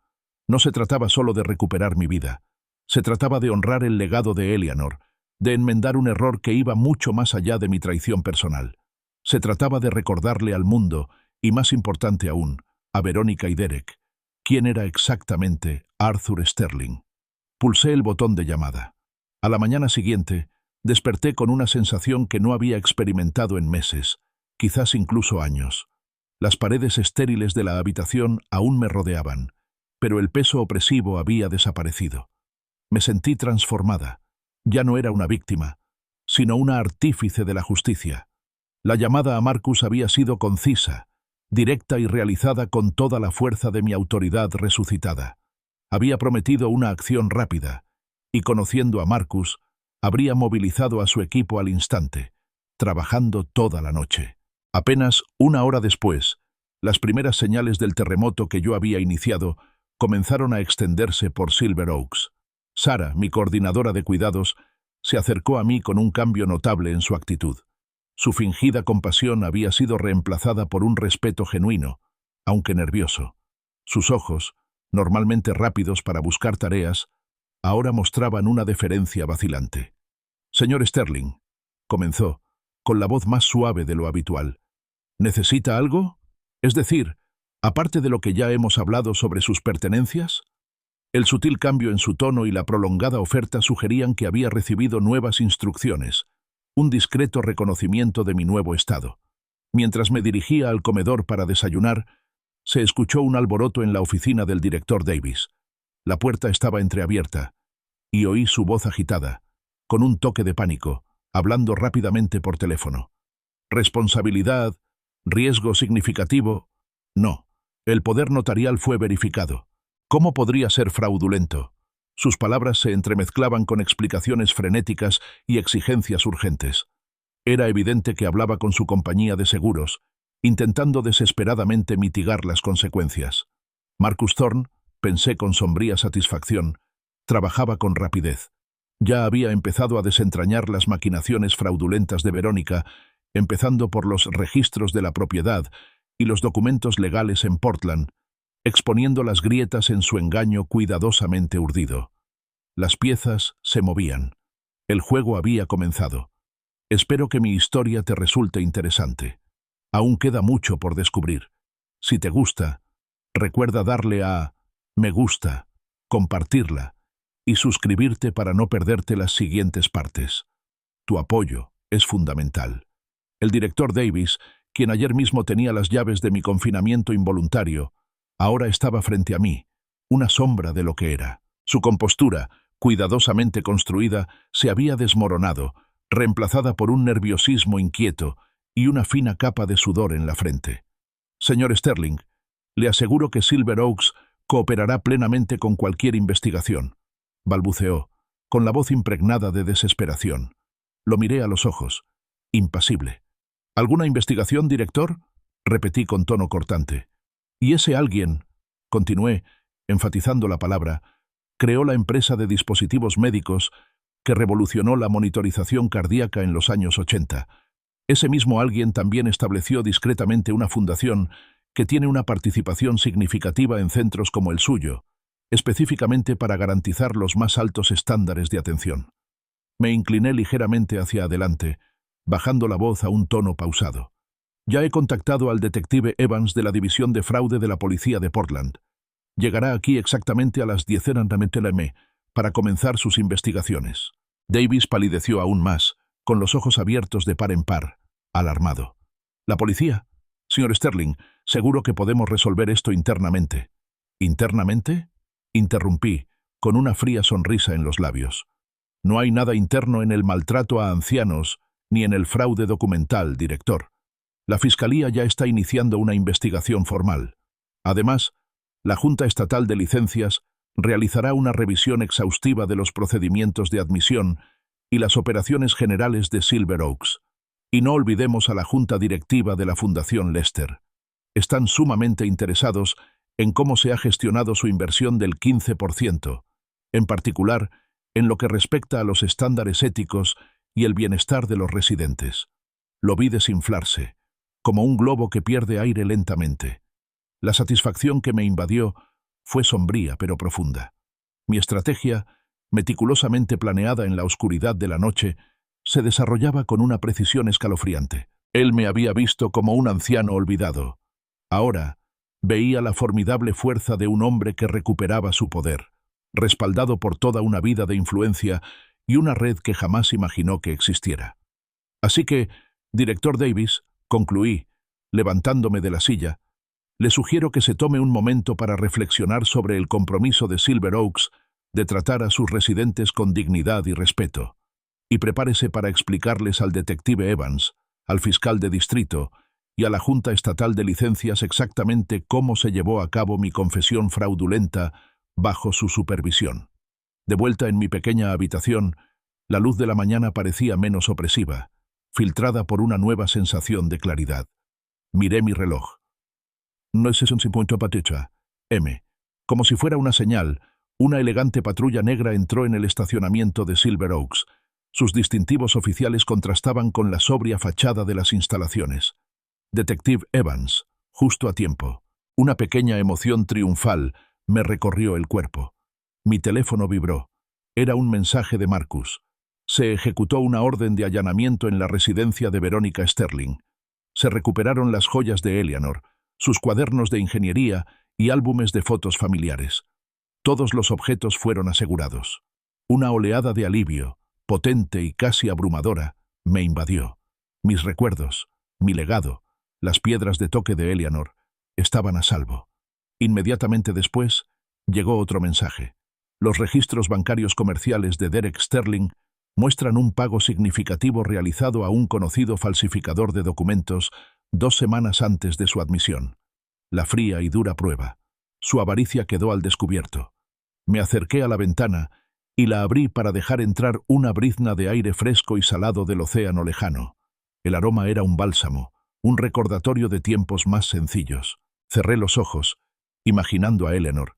No se trataba solo de recuperar mi vida. Se trataba de honrar el legado de Eleanor, de enmendar un error que iba mucho más allá de mi traición personal. Se trataba de recordarle al mundo, y más importante aún, a Verónica y Derek, quién era exactamente Arthur Sterling. Pulsé el botón de llamada. A la mañana siguiente, desperté con una sensación que no había experimentado en meses, quizás incluso años. Las paredes estériles de la habitación aún me rodeaban, pero el peso opresivo había desaparecido. Me sentí transformada. Ya no era una víctima, sino una artífice de la justicia. La llamada a Marcus había sido concisa, directa y realizada con toda la fuerza de mi autoridad resucitada. Había prometido una acción rápida, y conociendo a Marcus, habría movilizado a su equipo al instante, trabajando toda la noche. Apenas una hora después, las primeras señales del terremoto que yo había iniciado comenzaron a extenderse por Silver Oaks. Sara, mi coordinadora de cuidados, se acercó a mí con un cambio notable en su actitud. Su fingida compasión había sido reemplazada por un respeto genuino, aunque nervioso. Sus ojos, normalmente rápidos para buscar tareas, ahora mostraban una deferencia vacilante. «Señor Sterling», comenzó, con la voz más suave de lo habitual, «¿necesita algo? Es decir, aparte de lo que ya hemos hablado sobre sus pertenencias». El sutil cambio en su tono y la prolongada oferta sugerían que había recibido nuevas instrucciones, un discreto reconocimiento de mi nuevo estado. Mientras me dirigía al comedor para desayunar, se escuchó un alboroto en la oficina del director Davis. La puerta estaba entreabierta, y oí su voz agitada, con un toque de pánico, hablando rápidamente por teléfono. Responsabilidad, riesgo significativo. No, el poder notarial fue verificado. ¿Cómo podría ser fraudulento? Sus palabras se entremezclaban con explicaciones frenéticas y exigencias urgentes. Era evidente que hablaba con su compañía de seguros, intentando desesperadamente mitigar las consecuencias. Marcus Thorne, pensé con sombría satisfacción, trabajaba con rapidez. Ya había empezado a desentrañar las maquinaciones fraudulentas de Verónica, empezando por los registros de la propiedad y los documentos legales en Portland, exponiendo las grietas en su engaño cuidadosamente urdido. Las piezas se movían. El juego había comenzado. Espero que mi historia te resulte interesante. Aún queda mucho por descubrir. Si te gusta, recuerda darle a me gusta, compartirla y suscribirte para no perderte las siguientes partes. Tu apoyo es fundamental. El director Davis, quien ayer mismo tenía las llaves de mi confinamiento involuntario, ahora estaba frente a mí, una sombra de lo que era. Su compostura, cuidadosamente construida, se había desmoronado, reemplazada por un nerviosismo inquieto y una fina capa de sudor en la frente. Señor Sterling, le aseguro que Silver Oaks cooperará plenamente con cualquier investigación, balbuceó, con la voz impregnada de desesperación. Lo miré a los ojos, impasible. ¿Alguna investigación, director?, repetí con tono cortante. Y ese alguien, continué, enfatizando la palabra, creó la empresa de dispositivos médicos que revolucionó la monitorización cardíaca en los años 80. Ese mismo alguien también estableció discretamente una fundación que tiene una participación significativa en centros como el suyo, específicamente para garantizar los más altos estándares de atención. Me incliné ligeramente hacia adelante, bajando la voz a un tono pausado. Ya he contactado al detective Evans de la División de Fraude de la Policía de Portland. Llegará aquí exactamente a las 10 m para comenzar sus investigaciones. Davis palideció aún más, con los ojos abiertos de par en par, alarmado. ¿La policía? Señor Sterling, seguro que podemos resolver esto internamente. ¿Internamente?, interrumpí, con una fría sonrisa en los labios. No hay nada interno en el maltrato a ancianos ni en el fraude documental, director. La Fiscalía ya está iniciando una investigación formal. Además, la Junta Estatal de Licencias realizará una revisión exhaustiva de los procedimientos de admisión y las operaciones generales de Silver Oaks. Y no olvidemos a la Junta Directiva de la Fundación Lester. Están sumamente interesados en cómo se ha gestionado su inversión del 15%, en particular en lo que respecta a los estándares éticos y el bienestar de los residentes. Lo vi desinflarse, como un globo que pierde aire lentamente. La satisfacción que me invadió fue sombría pero profunda. Mi estrategia, meticulosamente planeada en la oscuridad de la noche, se desarrollaba con una precisión escalofriante. Él me había visto como un anciano olvidado. Ahora veía la formidable fuerza de un hombre que recuperaba su poder, respaldado por toda una vida de influencia y una red que jamás imaginó que existiera. Así que, director Davis, concluí, levantándome de la silla, le sugiero que se tome un momento para reflexionar sobre el compromiso de Silver Oaks de tratar a sus residentes con dignidad y respeto, y prepárese para explicarles al detective Evans, al fiscal de distrito y a la Junta Estatal de Licencias exactamente cómo se llevó a cabo mi confesión fraudulenta bajo su supervisión. De vuelta en mi pequeña habitación, la luz de la mañana parecía menos opresiva, filtrada por una nueva sensación de claridad. Miré mi reloj. No es eso un punto paticha. M. Como si fuera una señal, una elegante patrulla negra entró en el estacionamiento de Silver Oaks. Sus distintivos oficiales contrastaban con la sobria fachada de las instalaciones. Detective Evans, justo a tiempo. Una pequeña emoción triunfal me recorrió el cuerpo. Mi teléfono vibró. Era un mensaje de Marcus. Se ejecutó una orden de allanamiento en la residencia de Verónica Sterling. Se recuperaron las joyas de Eleanor, sus cuadernos de ingeniería y álbumes de fotos familiares. Todos los objetos fueron asegurados. Una oleada de alivio, potente y casi abrumadora, me invadió. Mis recuerdos, mi legado, las piedras de toque de Eleanor, estaban a salvo. Inmediatamente después, llegó otro mensaje. Los registros bancarios comerciales de Derek Sterling muestran un pago significativo realizado a un conocido falsificador de documentos 2 semanas antes de su admisión. La fría y dura prueba. Su avaricia quedó al descubierto. Me acerqué a la ventana y la abrí para dejar entrar una brizna de aire fresco y salado del océano lejano. El aroma era un bálsamo, un recordatorio de tiempos más sencillos. Cerré los ojos, imaginando a Eleanor,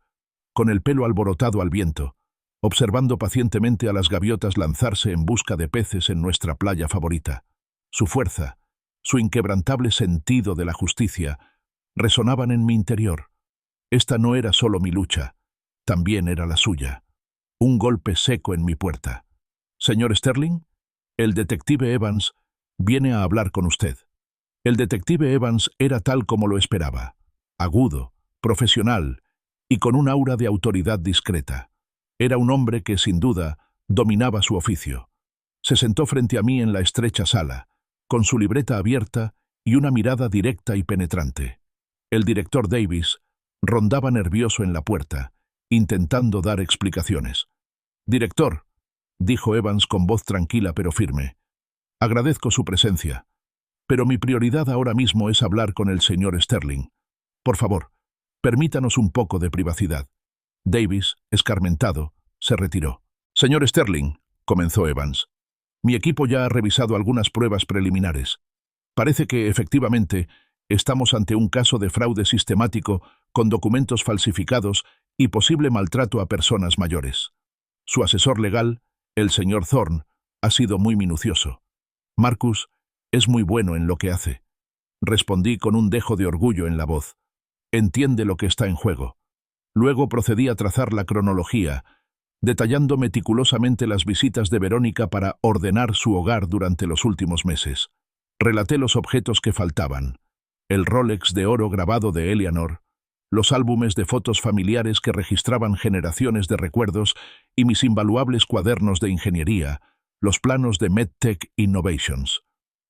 con el pelo alborotado al viento, observando pacientemente a las gaviotas lanzarse en busca de peces en nuestra playa favorita. Su fuerza, su inquebrantable sentido de la justicia, resonaban en mi interior. Esta no era solo mi lucha, también era la suya. Un golpe seco en mi puerta. «Señor Sterling, el detective Evans viene a hablar con usted». El detective Evans era tal como lo esperaba, agudo, profesional y con un aura de autoridad discreta. Era un hombre que, sin duda, dominaba su oficio. Se sentó frente a mí en la estrecha sala, con su libreta abierta y una mirada directa y penetrante. El director Davis rondaba nervioso en la puerta, intentando dar explicaciones. «Director», dijo Evans con voz tranquila pero firme, «agradezco su presencia, pero mi prioridad ahora mismo es hablar con el señor Sterling. Por favor, permítanos un poco de privacidad». Davis, escarmentado, se retiró. «Señor Sterling», comenzó Evans, «mi equipo ya ha revisado algunas pruebas preliminares. Parece que, efectivamente, estamos ante un caso de fraude sistemático con documentos falsificados y posible maltrato a personas mayores. Su asesor legal, el señor Thorne, ha sido muy minucioso. Marcus es muy bueno en lo que hace». Respondí con un dejo de orgullo en la voz. «Entiende lo que está en juego». Luego procedí a trazar la cronología, detallando meticulosamente las visitas de Verónica para ordenar su hogar durante los últimos meses. Relaté los objetos que faltaban: el Rolex de oro grabado de Eleanor, los álbumes de fotos familiares que registraban generaciones de recuerdos y mis invaluables cuadernos de ingeniería, los planos de MedTech Innovations.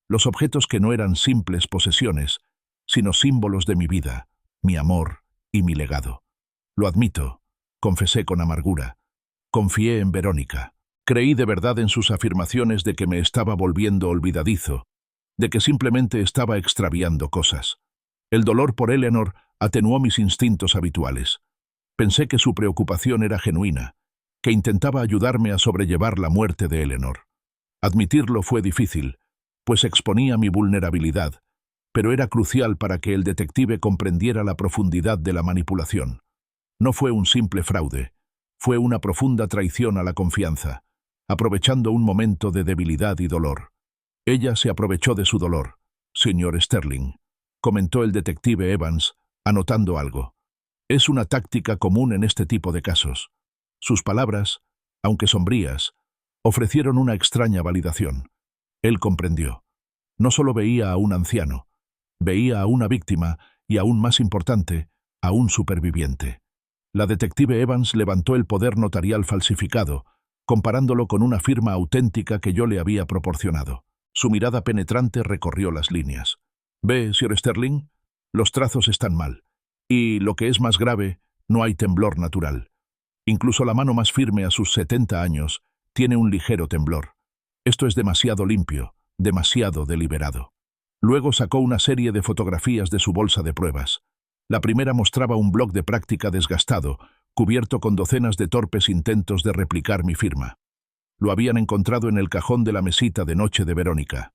Los objetos que no eran simples posesiones, sino símbolos de mi vida, mi amor y mi legado. «Lo admito», confesé con amargura. «Confié en Verónica. Creí de verdad en sus afirmaciones de que me estaba volviendo olvidadizo, de que simplemente estaba extraviando cosas. El dolor por Eleanor atenuó mis instintos habituales. Pensé que su preocupación era genuina, que intentaba ayudarme a sobrellevar la muerte de Eleanor. Admitirlo fue difícil, pues exponía mi vulnerabilidad, pero era crucial para que el detective comprendiera la profundidad de la manipulación. No fue un simple fraude, fue una profunda traición a la confianza, aprovechando un momento de debilidad y dolor. Ella se aprovechó de su dolor, señor Sterling», comentó el detective Evans, anotando algo. «Es una táctica común en este tipo de casos». Sus palabras, aunque sombrías, ofrecieron una extraña validación. Él comprendió. No solo veía a un anciano, veía a una víctima y, aún más importante, a un superviviente. La detective Evans levantó el poder notarial falsificado, comparándolo con una firma auténtica que yo le había proporcionado. Su mirada penetrante recorrió las líneas. «¿Ve, Sir Sterling? Los trazos están mal. Y, lo que es más grave, no hay temblor natural. Incluso la mano más firme a sus 70 años tiene un ligero temblor. Esto es demasiado limpio, demasiado deliberado». Luego sacó una serie de fotografías de su bolsa de pruebas. La primera mostraba un bloc de práctica desgastado, cubierto con docenas de torpes intentos de replicar mi firma. Lo habían encontrado en el cajón de la mesita de noche de Verónica.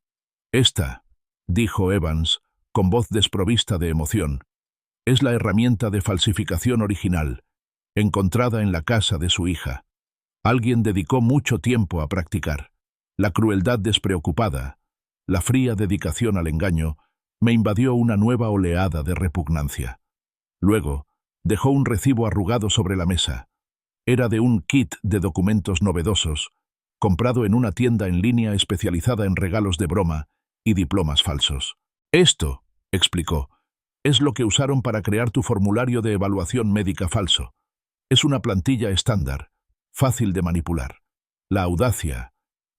«Esta», dijo Evans, con voz desprovista de emoción, «es la herramienta de falsificación original, encontrada en la casa de su hija. Alguien dedicó mucho tiempo a practicar. La crueldad despreocupada, la fría dedicación al engaño, me invadió una nueva oleada de repugnancia. Luego, dejó un recibo arrugado sobre la mesa. Era de un kit de documentos novedosos, comprado en una tienda en línea especializada en regalos de broma y diplomas falsos. «Esto», explicó, «es lo que usaron para crear tu formulario de evaluación médica falso. Es una plantilla estándar, fácil de manipular. La audacia,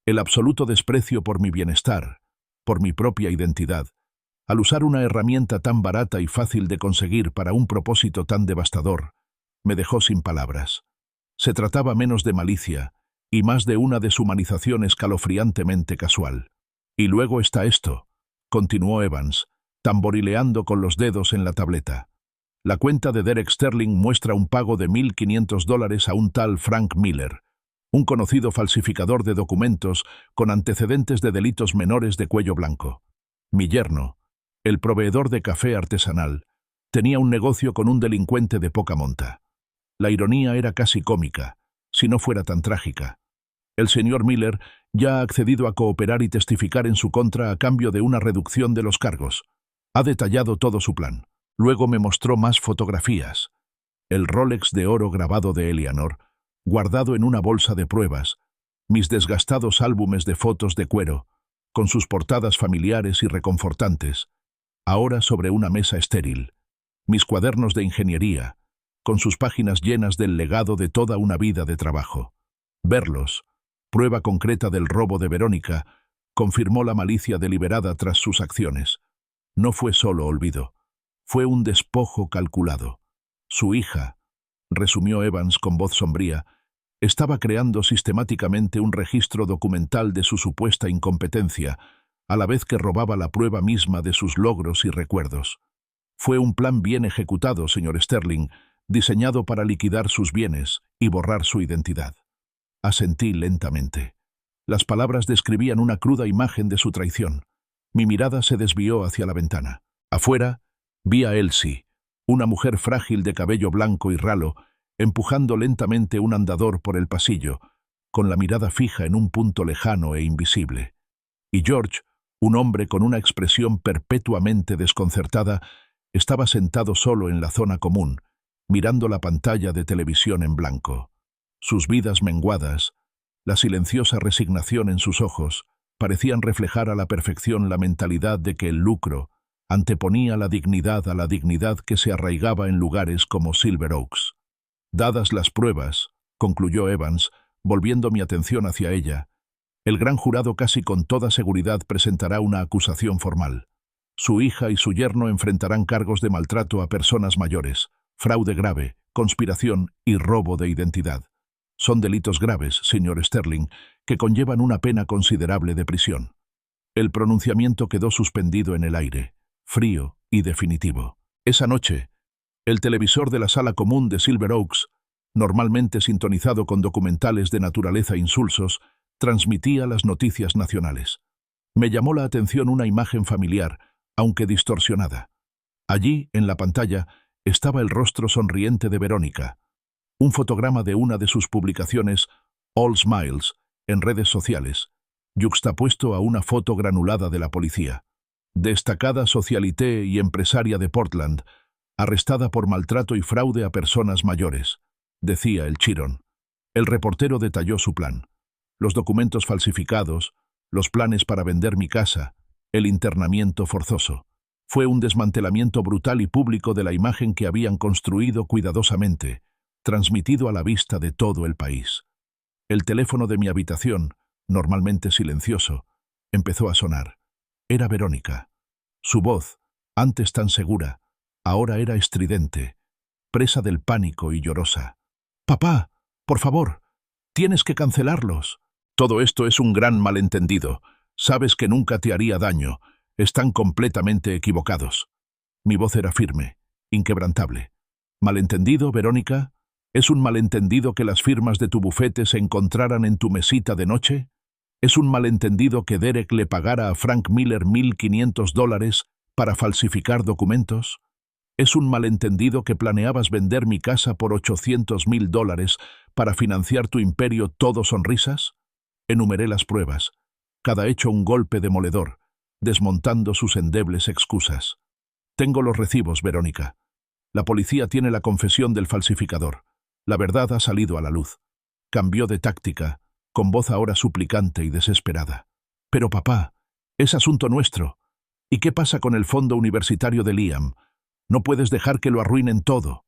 el absoluto desprecio por mi bienestar, por mi propia identidad, al usar una herramienta tan barata y fácil de conseguir para un propósito tan devastador, me dejó sin palabras. Se trataba menos de malicia y más de una deshumanización escalofriantemente casual. Y luego está esto, continuó Evans, tamborileando con los dedos en la tableta. La cuenta de Derek Sterling muestra un pago de $1.500 a un tal Frank Miller, un conocido falsificador de documentos con antecedentes de delitos menores de cuello blanco. Mi yerno, el proveedor de café artesanal, tenía un negocio con un delincuente de poca monta. La ironía era casi cómica, si no fuera tan trágica. El señor Miller ya ha accedido a cooperar y testificar en su contra a cambio de una reducción de los cargos. Ha detallado todo su plan. Luego me mostró más fotografías. El Rolex de oro grabado de Eleanor, guardado en una bolsa de pruebas, mis desgastados álbumes de fotos de cuero, con sus portadas familiares y reconfortantes, ahora sobre una mesa estéril, mis cuadernos de ingeniería, con sus páginas llenas del legado de toda una vida de trabajo. Verlos, prueba concreta del robo de Verónica, confirmó la malicia deliberada tras sus acciones. No fue solo olvido, fue un despojo calculado. Su hija, resumió Evans con voz sombría, estaba creando sistemáticamente un registro documental de su supuesta incompetencia, a la vez que robaba la prueba misma de sus logros y recuerdos. Fue un plan bien ejecutado, señor Sterling, diseñado para liquidar sus bienes y borrar su identidad. Asentí lentamente. Las palabras describían una cruda imagen de su traición. Mi mirada se desvió hacia la ventana. Afuera, vi a Elsie, una mujer frágil de cabello blanco y ralo, empujando lentamente un andador por el pasillo, con la mirada fija en un punto lejano e invisible. Y George, un hombre con una expresión perpetuamente desconcertada, estaba sentado solo en la zona común, mirando la pantalla de televisión en blanco. Sus vidas menguadas, la silenciosa resignación en sus ojos, parecían reflejar a la perfección la mentalidad de que el lucro anteponía la dignidad a la dignidad que se arraigaba en lugares como Silver Oaks. Dadas las pruebas, concluyó Evans, volviendo mi atención hacia ella, el gran jurado casi con toda seguridad presentará una acusación formal. Su hija y su yerno enfrentarán cargos de maltrato a personas mayores, fraude grave, conspiración y robo de identidad. Son delitos graves, señor Sterling, que conllevan una pena considerable de prisión. El pronunciamiento quedó suspendido en el aire, frío y definitivo. Esa noche, el televisor de la sala común de Silver Oaks, normalmente sintonizado con documentales de naturaleza insulsos, transmitía las noticias nacionales. Me llamó la atención una imagen familiar, aunque distorsionada. Allí, en la pantalla, estaba el rostro sonriente de Verónica, un fotograma de una de sus publicaciones, All Smiles, en redes sociales, yuxtapuesto a una foto granulada de la policía. Destacada socialité y empresaria de Portland, arrestada por maltrato y fraude a personas mayores, decía el Chiron. El reportero detalló su plan. Los documentos falsificados, los planes para vender mi casa, el internamiento forzoso. Fue un desmantelamiento brutal y público de la imagen que habían construido cuidadosamente, transmitido a la vista de todo el país. El teléfono de mi habitación, normalmente silencioso, empezó a sonar. Era Verónica. Su voz, antes tan segura, ahora era estridente, presa del pánico y llorosa. «Papá, por favor, tienes que cancelarlos». «Todo esto es un gran malentendido. Sabes que nunca te haría daño. Están completamente equivocados». Mi voz era firme, inquebrantable. «¿Malentendido, Verónica? ¿Es un malentendido que las firmas de tu bufete se encontraran en tu mesita de noche? ¿Es un malentendido que Derek le pagara a Frank Miller $1.500 para falsificar documentos? ¿Es un malentendido que planeabas vender mi casa por $800.000 para financiar tu imperio todo sonrisas?» Enumeré las pruebas, cada hecho un golpe demoledor, desmontando sus endebles excusas. «Tengo los recibos, Verónica. La policía tiene la confesión del falsificador. La verdad ha salido a la luz». Cambió de táctica, con voz ahora suplicante y desesperada. «Pero papá, es asunto nuestro. ¿Y qué pasa con el fondo universitario de Liam? No puedes dejar que lo arruinen todo».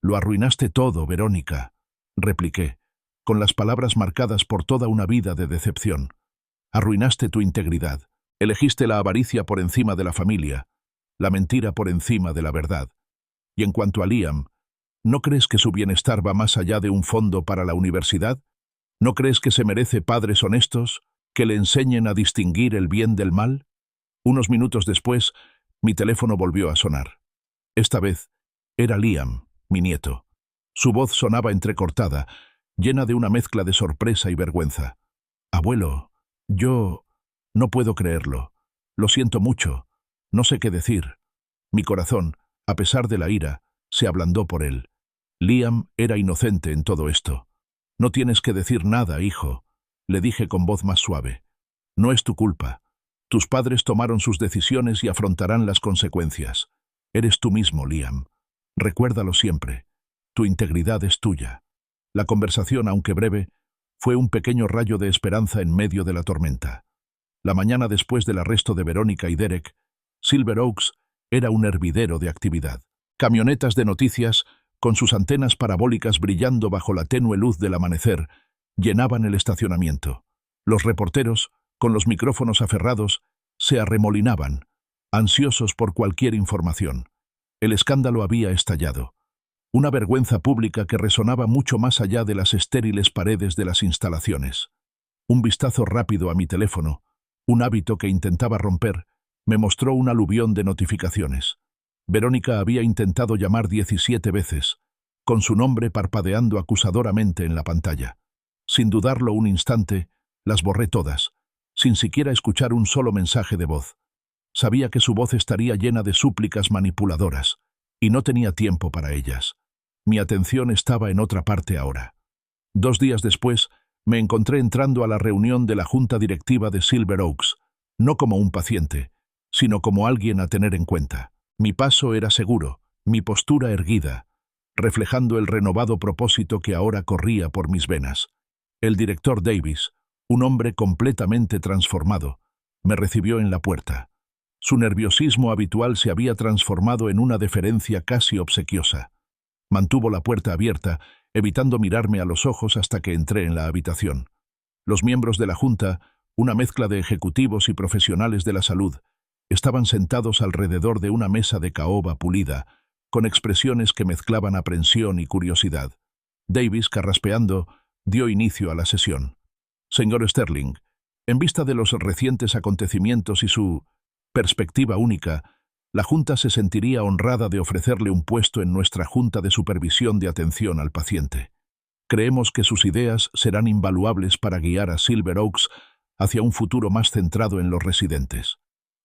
Lo arruinaste todo, Verónica, repliqué, con las palabras marcadas por toda una vida de decepción. Arruinaste tu integridad. Elegiste la avaricia por encima de la familia, la mentira por encima de la verdad. Y en cuanto a Liam, ¿no crees que su bienestar va más allá de un fondo para la universidad? ¿No crees que se merece padres honestos, que le enseñen a distinguir el bien del mal? Unos minutos después, mi teléfono volvió a sonar. Esta vez era Liam, mi nieto. Su voz sonaba entrecortada, llena de una mezcla de sorpresa y vergüenza. «Abuelo, yo no puedo creerlo. Lo siento mucho. No sé qué decir». Mi corazón, a pesar de la ira, se ablandó por él. Liam era inocente en todo esto. «No tienes que decir nada, hijo», le dije con voz más suave. «No es tu culpa. Tus padres tomaron sus decisiones y afrontarán las consecuencias. Eres tú mismo, Liam. Recuérdalo siempre. Tu integridad es tuya». La conversación, aunque breve, fue un pequeño rayo de esperanza en medio de la tormenta. La mañana después del arresto de Verónica y Derek, Silver Oaks era un hervidero de actividad. Camionetas de noticias, con sus antenas parabólicas brillando bajo la tenue luz del amanecer, llenaban el estacionamiento. Los reporteros, con los micrófonos aferrados, se arremolinaban, ansiosos por cualquier información. El escándalo había estallado. Una vergüenza pública que resonaba mucho más allá de las estériles paredes de las instalaciones. Un vistazo rápido a mi teléfono, un hábito que intentaba romper, me mostró un aluvión de notificaciones. Verónica había intentado llamar 17 veces, con su nombre parpadeando acusadoramente en la pantalla. Sin dudarlo un instante, las borré todas, sin siquiera escuchar un solo mensaje de voz. Sabía que su voz estaría llena de súplicas manipuladoras, y no tenía tiempo para ellas. Mi atención estaba en otra parte ahora. 2 días después, me encontré entrando a la reunión de la junta directiva de Silver Oaks, no como un paciente, sino como alguien a tener en cuenta. Mi paso era seguro, mi postura erguida, reflejando el renovado propósito que ahora corría por mis venas. El director Davis, un hombre completamente transformado, me recibió en la puerta. Su nerviosismo habitual se había transformado en una deferencia casi obsequiosa. Mantuvo la puerta abierta, evitando mirarme a los ojos hasta que entré en la habitación. Los miembros de la junta, una mezcla de ejecutivos y profesionales de la salud, estaban sentados alrededor de una mesa de caoba pulida, con expresiones que mezclaban aprensión y curiosidad. Davis, carraspeando, dio inicio a la sesión. «Señor Sterling, en vista de los recientes acontecimientos y su perspectiva única, la Junta se sentiría honrada de ofrecerle un puesto en nuestra Junta de Supervisión de Atención al Paciente. Creemos que sus ideas serán invaluables para guiar a Silver Oaks hacia un futuro más centrado en los residentes».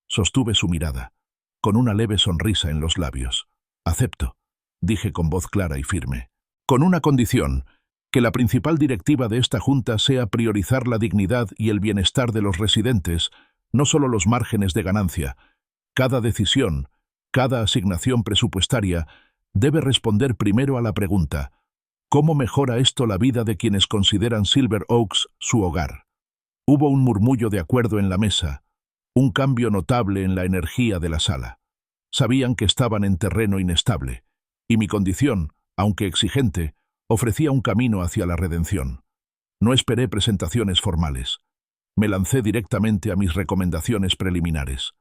Sostuve su mirada, con una leve sonrisa en los labios. «Acepto», dije con voz clara y firme. «Con una condición, que la principal directiva de esta Junta sea priorizar la dignidad y el bienestar de los residentes, no solo los márgenes de ganancia. Cada decisión, cada asignación presupuestaria, debe responder primero a la pregunta: ¿cómo mejora esto la vida de quienes consideran Silver Oaks su hogar?» Hubo un murmullo de acuerdo en la mesa, un cambio notable en la energía de la sala. Sabían que estaban en terreno inestable, y mi condición, aunque exigente, ofrecía un camino hacia la redención. No esperé presentaciones formales. Me lancé directamente a mis recomendaciones preliminares.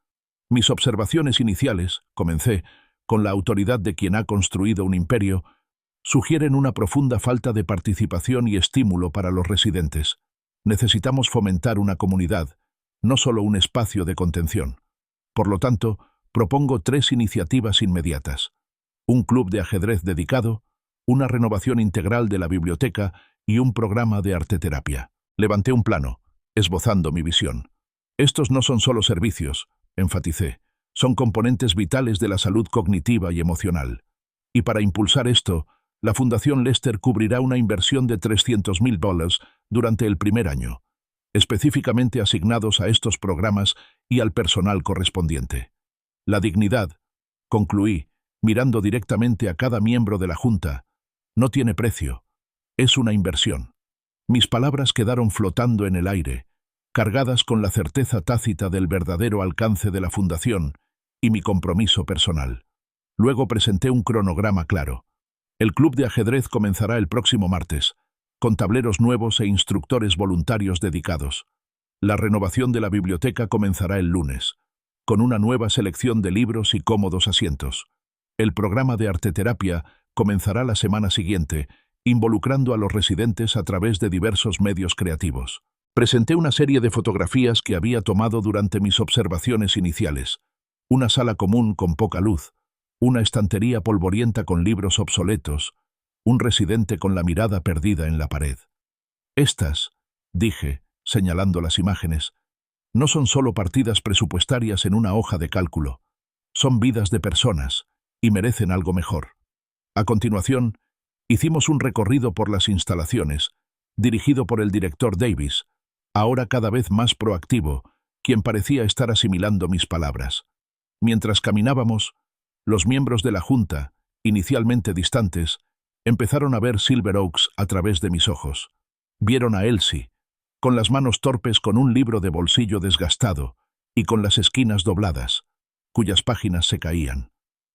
Mis observaciones iniciales, comencé, con la autoridad de quien ha construido un imperio, sugieren una profunda falta de participación y estímulo para los residentes. Necesitamos fomentar una comunidad, no solo un espacio de contención. Por lo tanto, propongo 3 iniciativas inmediatas: un club de ajedrez dedicado, una renovación integral de la biblioteca y un programa de arteterapia. Levanté un plano, esbozando mi visión. Estos no son solo servicios, enfaticé, son componentes vitales de la salud cognitiva y emocional. Y para impulsar esto, la Fundación Lester cubrirá una inversión de $300,000 durante el primer año, específicamente asignados a estos programas y al personal correspondiente. La dignidad, concluí, mirando directamente a cada miembro de la Junta, no tiene precio, es una inversión. Mis palabras quedaron flotando en el aire, cargadas con la certeza tácita del verdadero alcance de la Fundación y mi compromiso personal. Luego presenté un cronograma claro. El club de ajedrez comenzará el próximo martes, con tableros nuevos e instructores voluntarios dedicados. La renovación de la biblioteca comenzará el lunes, con una nueva selección de libros y cómodos asientos. El programa de arteterapia comenzará la semana siguiente, involucrando a los residentes a través de diversos medios creativos. Presenté una serie de fotografías que había tomado durante mis observaciones iniciales. Una sala común con poca luz, una estantería polvorienta con libros obsoletos, un residente con la mirada perdida en la pared. Estas, dije, señalando las imágenes, no son solo partidas presupuestarias en una hoja de cálculo, son vidas de personas, y merecen algo mejor. A continuación, hicimos un recorrido por las instalaciones, dirigido por el director Davis, ahora cada vez más proactivo, quien parecía estar asimilando mis palabras. Mientras caminábamos, los miembros de la Junta, inicialmente distantes, empezaron a ver Silver Oaks a través de mis ojos. Vieron a Elsie, con las manos torpes con un libro de bolsillo desgastado y con las esquinas dobladas, cuyas páginas se caían.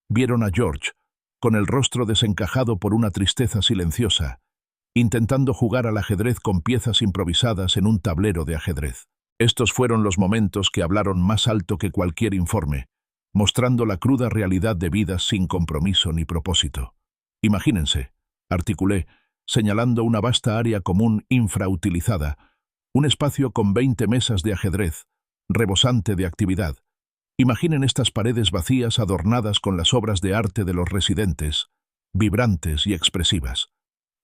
Vieron a George, con el rostro desencajado por una tristeza silenciosa, intentando jugar al ajedrez con piezas improvisadas en un tablero de ajedrez. Estos fueron los momentos que hablaron más alto que cualquier informe, mostrando la cruda realidad de vidas sin compromiso ni propósito. Imagínense, articulé, señalando una vasta área común infrautilizada, un espacio con 20 mesas de ajedrez, rebosante de actividad. Imaginen estas paredes vacías adornadas con las obras de arte de los residentes, vibrantes y expresivas.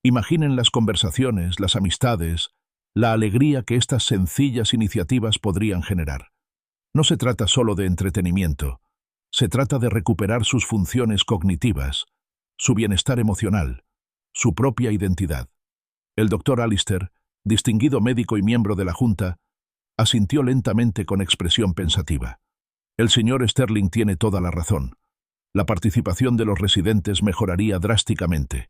Imaginen las conversaciones, las amistades, la alegría que estas sencillas iniciativas podrían generar. No se trata solo de entretenimiento, se trata de recuperar sus funciones cognitivas, su bienestar emocional, su propia identidad. El doctor Alistair, distinguido médico y miembro de la Junta, asintió lentamente con expresión pensativa. El señor Sterling tiene toda la razón. La participación de los residentes mejoraría drásticamente.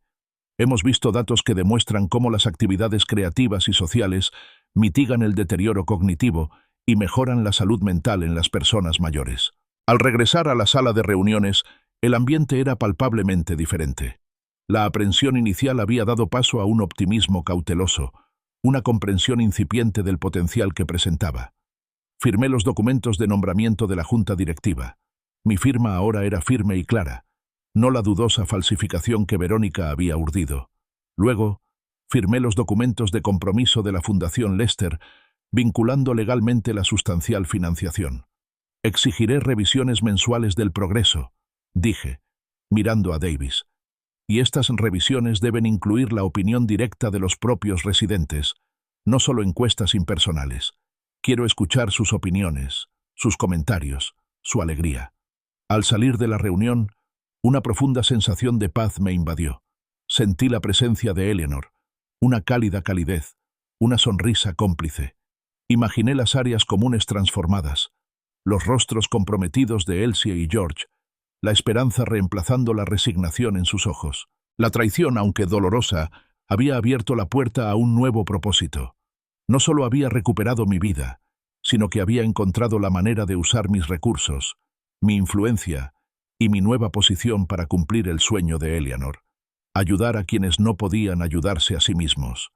Hemos visto datos que demuestran cómo las actividades creativas y sociales mitigan el deterioro cognitivo y mejoran la salud mental en las personas mayores. Al regresar a la sala de reuniones, el ambiente era palpablemente diferente. La aprensión inicial había dado paso a un optimismo cauteloso, una comprensión incipiente del potencial que presentaba. Firmé los documentos de nombramiento de la Junta Directiva. Mi firma ahora era firme y clara, no la dudosa falsificación que Verónica había urdido. Luego, firmé los documentos de compromiso de la Fundación Lester, vinculando legalmente la sustancial financiación. Exigiré revisiones mensuales del progreso, dije, mirando a Davis. Y estas revisiones deben incluir la opinión directa de los propios residentes, no solo encuestas impersonales. Quiero escuchar sus opiniones, sus comentarios, su alegría. Al salir de la reunión, una profunda sensación de paz me invadió. Sentí la presencia de Eleanor, una cálida calidez, una sonrisa cómplice. Imaginé las áreas comunes transformadas, los rostros comprometidos de Elsie y George, la esperanza reemplazando la resignación en sus ojos. La traición, aunque dolorosa, había abierto la puerta a un nuevo propósito. No solo había recuperado mi vida, sino que había encontrado la manera de usar mis recursos, mi influencia y mi nueva posición para cumplir el sueño de Eleanor, ayudar a quienes no podían ayudarse a sí mismos.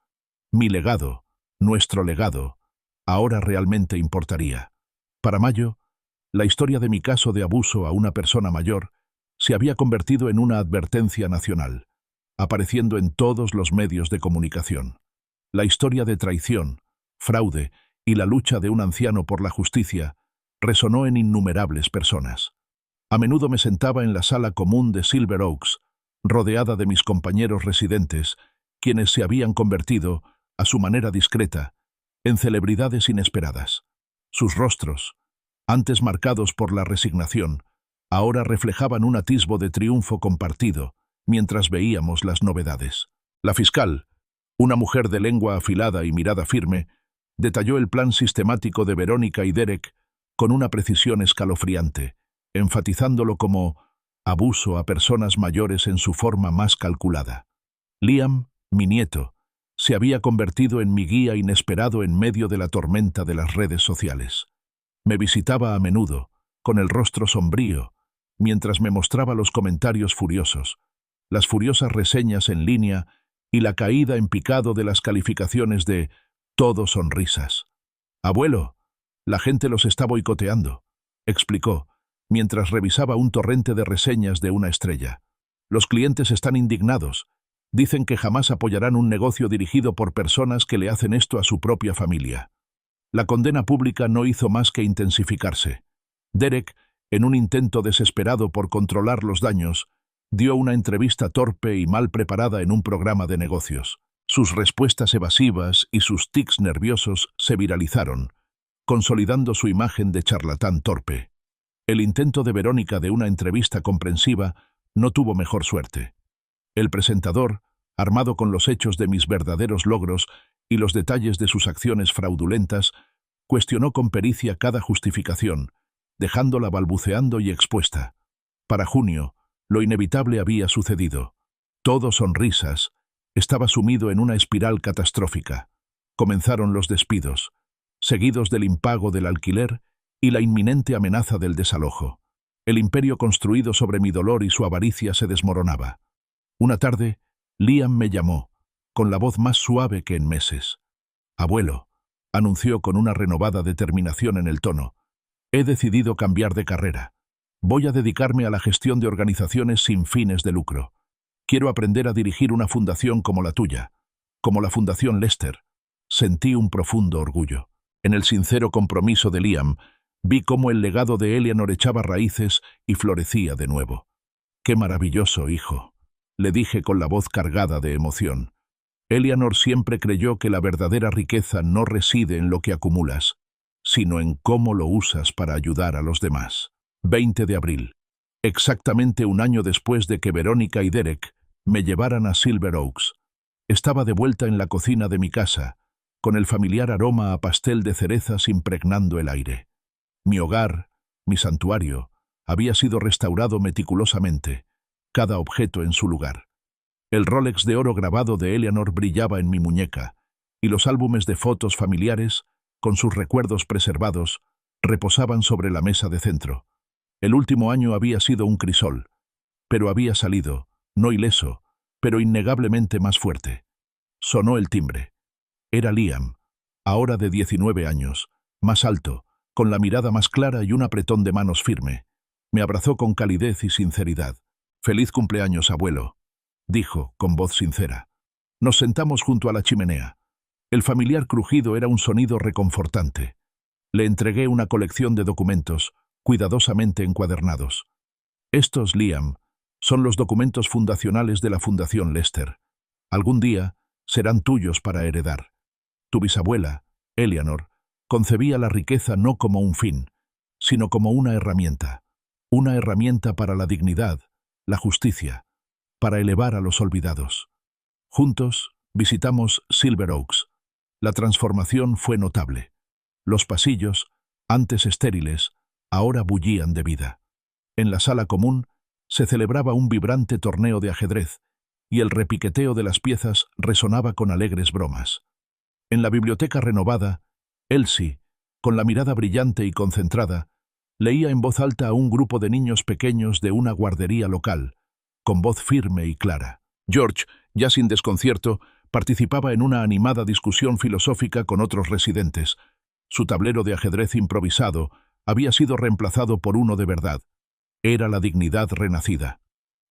Mi legado, nuestro legado, ahora realmente importaría. Para mayo, la historia de mi caso de abuso a una persona mayor se había convertido en una advertencia nacional, apareciendo en todos los medios de comunicación. La historia de traición, fraude y la lucha de un anciano por la justicia resonó en innumerables personas. A menudo me sentaba en la sala común de Silver Oaks, rodeada de mis compañeros residentes, quienes se habían convertido, a su manera discreta, en celebridades inesperadas. Sus rostros, antes marcados por la resignación, ahora reflejaban un atisbo de triunfo compartido, mientras veíamos las novedades. La fiscal, una mujer de lengua afilada y mirada firme, detalló el plan sistemático de Verónica y Derek con una precisión escalofriante, enfatizándolo como abuso a personas mayores en su forma más calculada. Liam, mi nieto, se había convertido en mi guía inesperado en medio de la tormenta de las redes sociales. Me visitaba a menudo, con el rostro sombrío, mientras me mostraba los comentarios furiosos, las furiosas reseñas en línea y la caída en picado de las calificaciones de todo sonrisas. «Abuelo, la gente los está boicoteando», explicó, mientras revisaba un torrente de reseñas de una estrella. «Los clientes están indignados. Dicen que jamás apoyarán un negocio dirigido por personas que le hacen esto a su propia familia». La condena pública no hizo más que intensificarse. Derek, en un intento desesperado por controlar los daños, dio una entrevista torpe y mal preparada en un programa de negocios. Sus respuestas evasivas y sus tics nerviosos se viralizaron, consolidando su imagen de charlatán torpe. El intento de Verónica de una entrevista comprensiva no tuvo mejor suerte. El presentador, armado con los hechos de mis verdaderos logros y los detalles de sus acciones fraudulentas, cuestionó con pericia cada justificación, dejándola balbuceando y expuesta. Para junio, lo inevitable había sucedido. Todo sonrisas, estaba sumido en una espiral catastrófica. Comenzaron los despidos, seguidos del impago del alquiler y la inminente amenaza del desalojo. El imperio construido sobre mi dolor y su avaricia se desmoronaba. Una tarde, Liam me llamó, con la voz más suave que en meses. «Abuelo», anunció con una renovada determinación en el tono, «he decidido cambiar de carrera. Voy a dedicarme a la gestión de organizaciones sin fines de lucro. Quiero aprender a dirigir una fundación como la tuya, como la Fundación Lester». Sentí un profundo orgullo. En el sincero compromiso de Liam, vi cómo el legado de Eleanor echaba raíces y florecía de nuevo. «Qué maravilloso, hijo», le dije con la voz cargada de emoción. Eleanor siempre creyó que la verdadera riqueza no reside en lo que acumulas, sino en cómo lo usas para ayudar a los demás. 20 de abril. Exactamente un año después de que Verónica y Derek me llevaran a Silver Oaks. Estaba de vuelta en la cocina de mi casa, con el familiar aroma a pastel de cerezas impregnando el aire. Mi hogar, mi santuario, había sido restaurado meticulosamente, cada objeto en su lugar. El Rolex de oro grabado de Eleanor brillaba en mi muñeca, y los álbumes de fotos familiares, con sus recuerdos preservados, reposaban sobre la mesa de centro. El último año había sido un crisol, pero había salido, no ileso, pero innegablemente más fuerte. Sonó el timbre. Era Liam, ahora de 19 años, más alto, con la mirada más clara y un apretón de manos firme. Me abrazó con calidez y sinceridad. «Feliz cumpleaños, abuelo», dijo, con voz sincera. Nos sentamos junto a la chimenea. El familiar crujido era un sonido reconfortante. Le entregué una colección de documentos, cuidadosamente encuadernados. «Estos, Liam, son los documentos fundacionales de la Fundación Lester. Algún día serán tuyos para heredar. Tu bisabuela, Eleanor, concebía la riqueza no como un fin, sino como una herramienta para la dignidad, la justicia, para elevar a los olvidados. Juntos visitamos Silver Oaks. La transformación fue notable. Los pasillos, antes estériles, ahora bullían de vida. En la sala común se celebraba un vibrante torneo de ajedrez, y el repiqueteo de las piezas resonaba con alegres bromas. En la biblioteca renovada, Elsie, con la mirada brillante y concentrada, leía en voz alta a un grupo de niños pequeños de una guardería local, con voz firme y clara. George, ya sin desconcierto, participaba en una animada discusión filosófica con otros residentes. Su tablero de ajedrez improvisado había sido reemplazado por uno de verdad. Era la dignidad renacida.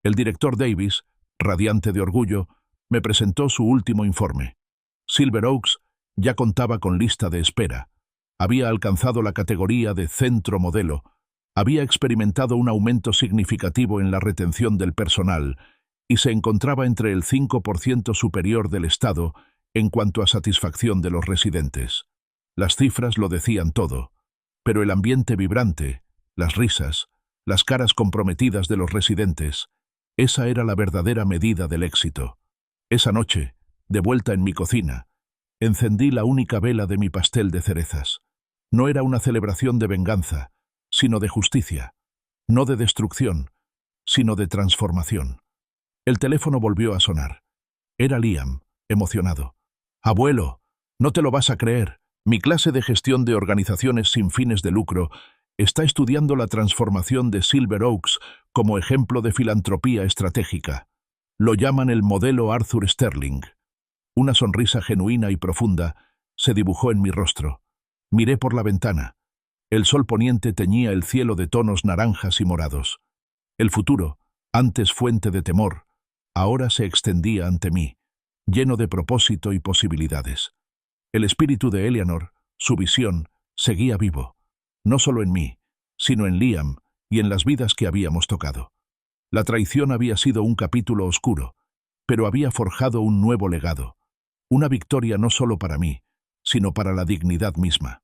El director Davis, radiante de orgullo, me presentó su último informe. Silver Oaks ya contaba con lista de espera. Había alcanzado la categoría de centro modelo, había experimentado un aumento significativo en la retención del personal y se encontraba entre el 5% superior del Estado en cuanto a satisfacción de los residentes. Las cifras lo decían todo, pero el ambiente vibrante, las risas, las caras comprometidas de los residentes, esa era la verdadera medida del éxito. Esa noche, de vuelta en mi cocina, encendí la única vela de mi pastel de cerezas. No era una celebración de venganza, sino de justicia, no de destrucción, sino de transformación. El teléfono volvió a sonar. Era Liam, emocionado. «Abuelo, no te lo vas a creer. Mi clase de gestión de organizaciones sin fines de lucro está estudiando la transformación de Silver Oaks como ejemplo de filantropía estratégica. Lo llaman el modelo Arthur Sterling. Una sonrisa genuina y profunda se dibujó en mi rostro. Miré por la ventana. El sol poniente teñía el cielo de tonos naranjas y morados. El futuro, antes fuente de temor, ahora se extendía ante mí, lleno de propósito y posibilidades. El espíritu de Eleanor, su visión, seguía vivo, no solo en mí, sino en Liam y en las vidas que habíamos tocado. La traición había sido un capítulo oscuro, pero había forjado un nuevo legado, una victoria no solo para mí, sino para la dignidad misma.